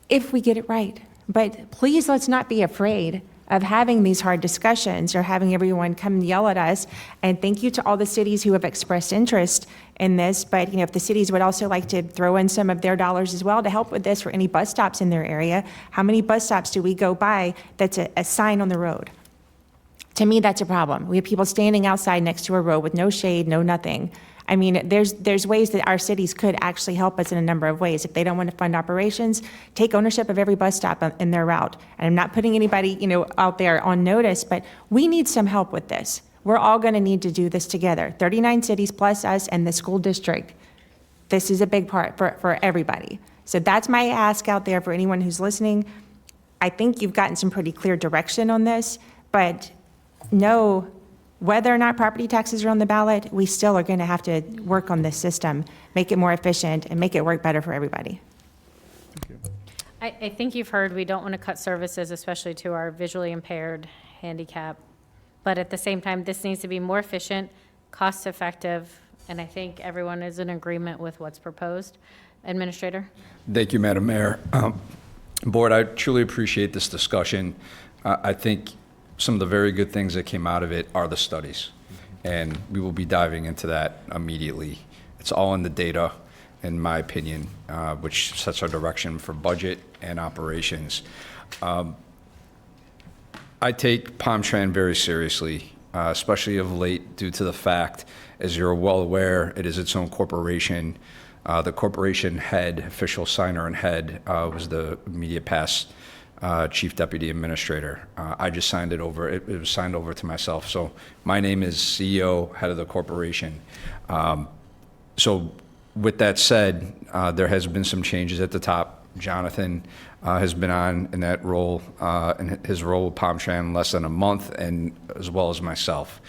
if we get it right. But please, let's not be afraid of having these hard discussions or having everyone come and yell at us. And thank you to all the cities who have expressed interest in this. But if the cities would also like to throw in some of their dollars as well to help with this for any bus stops in their area, how many bus stops do we go by that's a sign on the road? To me, that's a problem. We have people standing outside next to a road with no shade, no nothing. I mean, there's ways that our cities could actually help us in a number of ways. If they don't want to fund operations, take ownership of every bus stop in their route. And I'm not putting anybody, out there on notice, but we need some help with this. We're all going to need to do this together. 39 cities plus us and the school district. This is a big part for everybody. So that's my ask out there for anyone who's listening. I think you've gotten some pretty clear direction on this, but know whether or not property taxes are on the ballot, we still are going to have to work on this system, make it more efficient, and make it work better for everybody. I think you've heard we don't want to cut services, especially to our visually impaired, handicap. But at the same time, this needs to be more efficient, cost-effective, and I think everyone is in agreement with what's proposed. Administrator? Thank you, Madam Mayor. Board, I truly appreciate this discussion. I think some of the very good things that came out of it are the studies, and we will be diving into that immediately. It's all in the data, in my opinion, which sets our direction for budget and operations. I take Palm Tran very seriously, especially of late due to the fact, as you're well aware, it is its own corporation. The corporation head, official signer and head, was the immediate past Chief Deputy Administrator. I just signed it over. It was signed over to myself. So my name is CEO, head of the corporation. So with that said, there has been some changes at the top. Jonathan has been on in that role, in his role with Palm Tran less than a month, and as well as myself.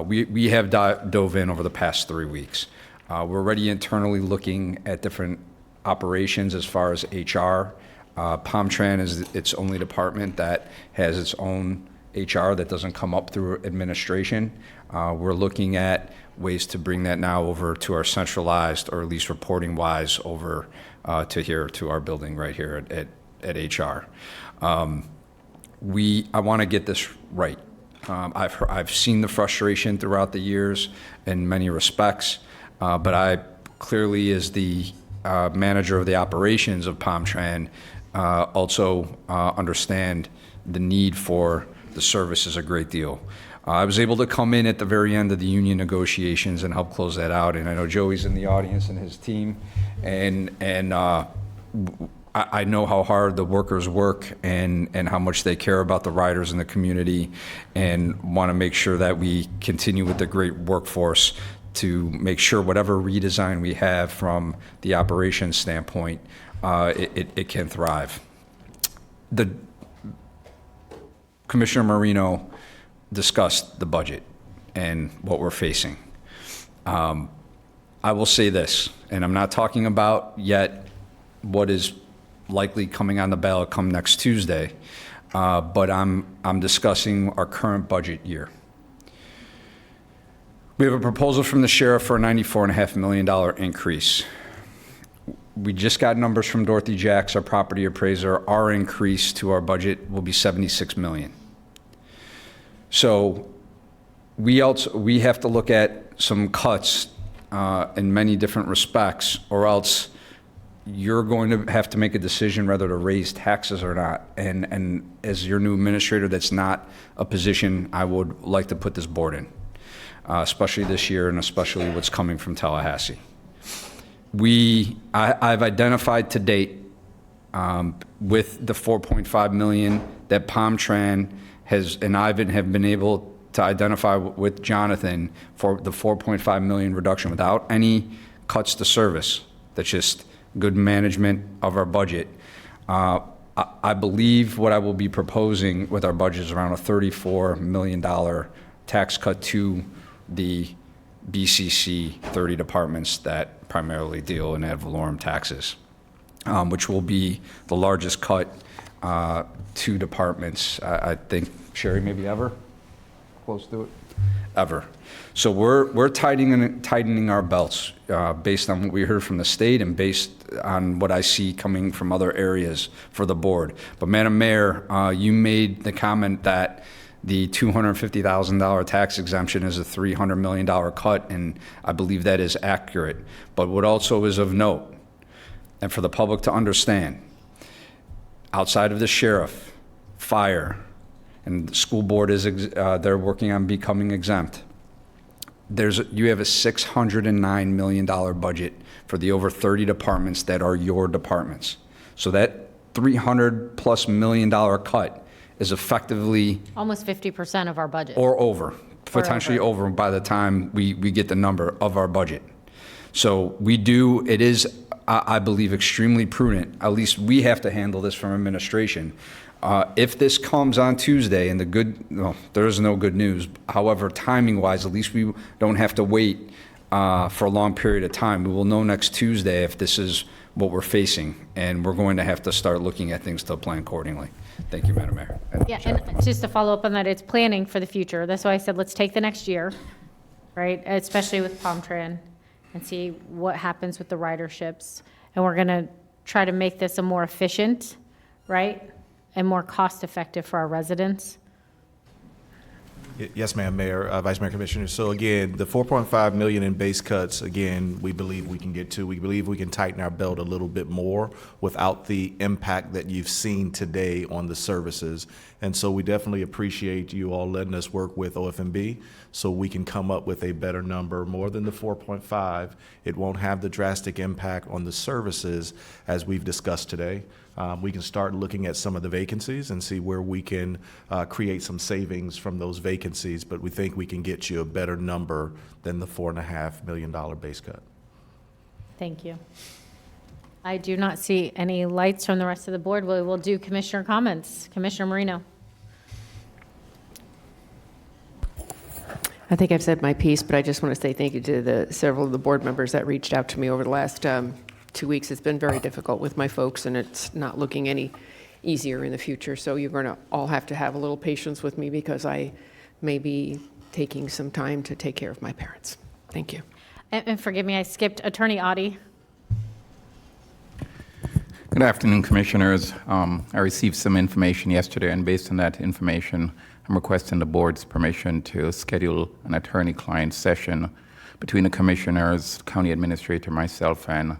We have dove in over the past 3 weeks. We're already internally looking at different operations as far as HR. Palm Tran is its only department that has its own HR that doesn't come up through administration. We're looking at ways to bring that now over to our centralized, or at least reporting-wise, over to our building right here at HR. I want to get this right. I've seen the frustration throughout the years in many respects, but I clearly, as the manager of the operations of Palm Tran, also understand the need for the services a great deal. I was able to come in at the very end of the union negotiations and help close that out, and I know Joey's in the audience and his team, and I know how hard the workers work and how much they care about the riders in the community, and want to make sure that we continue with the great workforce to make sure whatever redesign we have from the operations standpoint, it can thrive. Commissioner Marino discussed the budget and what we're facing. I will say this, and I'm not talking about yet what is likely coming on the ballot come next Tuesday, but I'm discussing our current budget year. We have a proposal from the sheriff for a $94.5 million increase. We just got numbers from Dorothy Jacks, our property appraiser. Our increase to our budget will be $76 million. So we have to look at some cuts in many different respects, or else you're going to have to make a decision whether to raise taxes or not. And as your new administrator, that's not a position I would like to put this board in, especially this year, and especially what's coming from Tallahassee. I've identified to date with the $4.5 million that Palm Tran and Ivan have been able to identify with Jonathan for the $4.5 million reduction without any cuts to service. That's just good management of our budget. I believe what I will be proposing with our budget is around a $34 million tax cut to the BCC 30 departments that primarily deal in ad valorem taxes. which will be the largest cut to departments, I think, Sherry, maybe ever? Close to it? Ever. So we're tightening our belts based on what we heard from the state and based on what I see coming from other areas for the board. But Madam Mayor, you made the comment that the $250,000 tax exemption is a $300 million cut, and I believe that is accurate. But what also is of note, and for the public to understand, outside of the sheriff, fire, and the school board is they're working on becoming exempt. You have a $609 million budget for the over 30 departments that are your departments. So that $300+ million cut is effectively Almost 50% of our budget. or over, potentially over by the time we get the number of our budget. So it is, I believe, extremely prudent. At least we have to handle this from administration. If this comes on Tuesday and there is no good news. However, timing-wise, at least we don't have to wait for a long period of time. We will know next Tuesday if this is what we're facing, and we're going to have to start looking at things to plan accordingly. Thank you, Madam Mayor. Yeah, and just to follow up on that, it's planning for the future. That's why I said, let's take the next year, right? Especially with Palm Tran, and see what happens with the riderships. And we're gonna try to make this a more efficient, right? And more cost-effective for our residents. Yes, ma'am, Mayor, Vice Mayor, Commissioner. So again, the 4.5 million in base cuts, again, we believe we can get to. We believe we can tighten our belt a little bit more without the impact that you've seen today on the services. And so we definitely appreciate you all letting us work with OFMB so we can come up with a better number, more than the 4.5. It won't have the drastic impact on the services as we've discussed today. We can start looking at some of the vacancies and see where we can create some savings from those vacancies, but we think we can get you a better number than the $4.5 million base cut. Thank you. I do not see any lights from the rest of the board. We will do commissioner comments. Commissioner Marino. I think I've said my piece, but I just want to say thank you to several of the board members that reached out to me over the last 2 weeks. It's been very difficult with my folks, and it's not looking any easier in the future. So you're going to all have to have a little patience with me because I may be taking some time to take care of my parents. Thank you. And forgive me, I skipped Attorney Audi. Good afternoon, Commissioners. I received some information yesterday, and based on that information, I'm requesting the board's permission to schedule an attorney-client session between the Commissioners, County Administrator, myself, and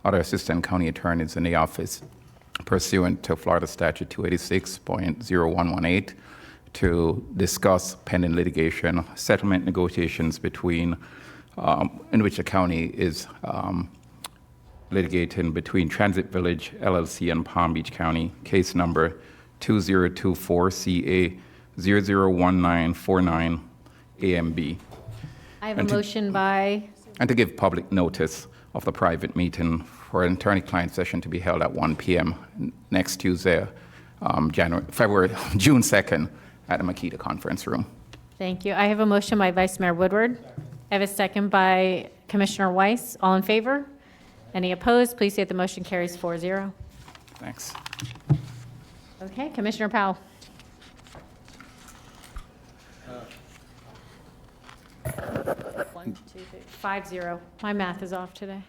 other assistant county attorneys in the office pursuant to Florida Statute 286.0118 to discuss pending litigation, settlement negotiations between, in which the county is litigating between Transit Village LLC and Palm Beach County, case number 2024 CA 001949 AMB. I have a motion by, And to give public notice of the private meeting for an attorney-client session to be held at 1 p.m. next Tuesday, June 2nd, at the Makita Conference Room. thank you. I have a motion by Vice Mayor Woodward. I have a second by Commissioner Weiss. All in favor? Any opposed? Please say the motion carries 4-0. Thanks. Okay, Commissioner Powell. One, two, three, 5-0. My math is off today.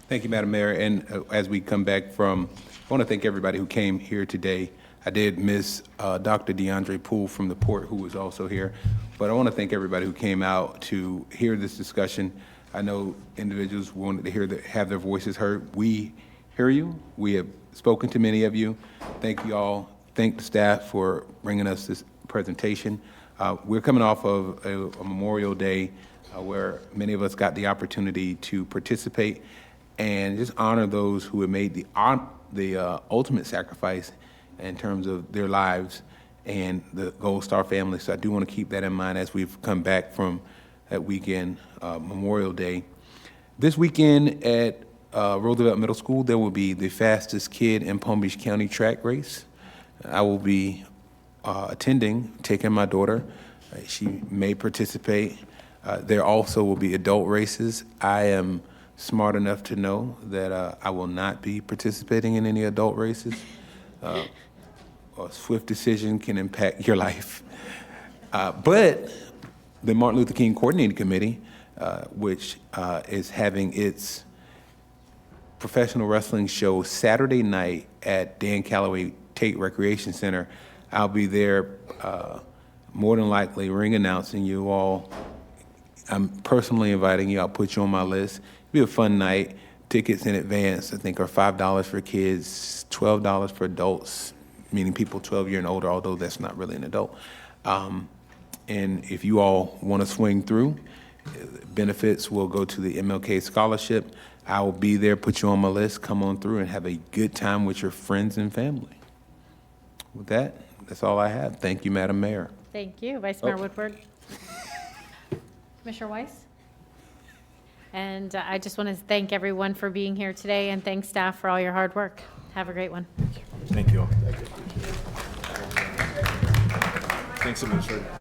Thank you, Madam Mayor. And as we come back from, I want to thank everybody who came here today. I did miss Dr. DeAndre Poole from the port, who was also here. But I want to thank everybody who came out to hear this discussion. I know individuals wanted to have their voices heard. We hear you. We have spoken to many of you. Thank you all. Thank the staff for bringing us this presentation. We're coming off of a Memorial Day where many of us got the opportunity to participate and just honor those who have made the ultimate sacrifice in terms of their lives and the Gold Star family. So I do want to keep that in mind as we've come back from that weekend, Memorial Day. This weekend at Roosevelt Middle School, there will be the fastest kid in Palm Beach County track race. I will be attending, taking my daughter. She may participate. There also will be adult races. I am smart enough to know that I will not be participating in any adult races. A swift decision can impact your life. But the Martin Luther King Coordinating Committee, which is having its professional wrestling show Saturday night at Dan Calloway Tate Recreation Center, I'll be there more than likely ring announcing you all. I'm personally inviting you. I'll put you on my list. It'll be a fun night. Tickets in advance, I think, are $5 for kids, $12 for adults, meaning people 12 years and older, although that's not really an adult. And if you all want to swing through, benefits will go to the MLK Scholarship. I will be there, put you on my list, come on through and have a good time with your friends and family. With that, that's all I have. Thank you, Madam Mayor. Thank you, Vice Mayor Woodward. Commissioner Weiss? And I just want to thank everyone for being here today, and thank staff for all your hard work. Have a great one. Thank you all. Thanks, Administrator.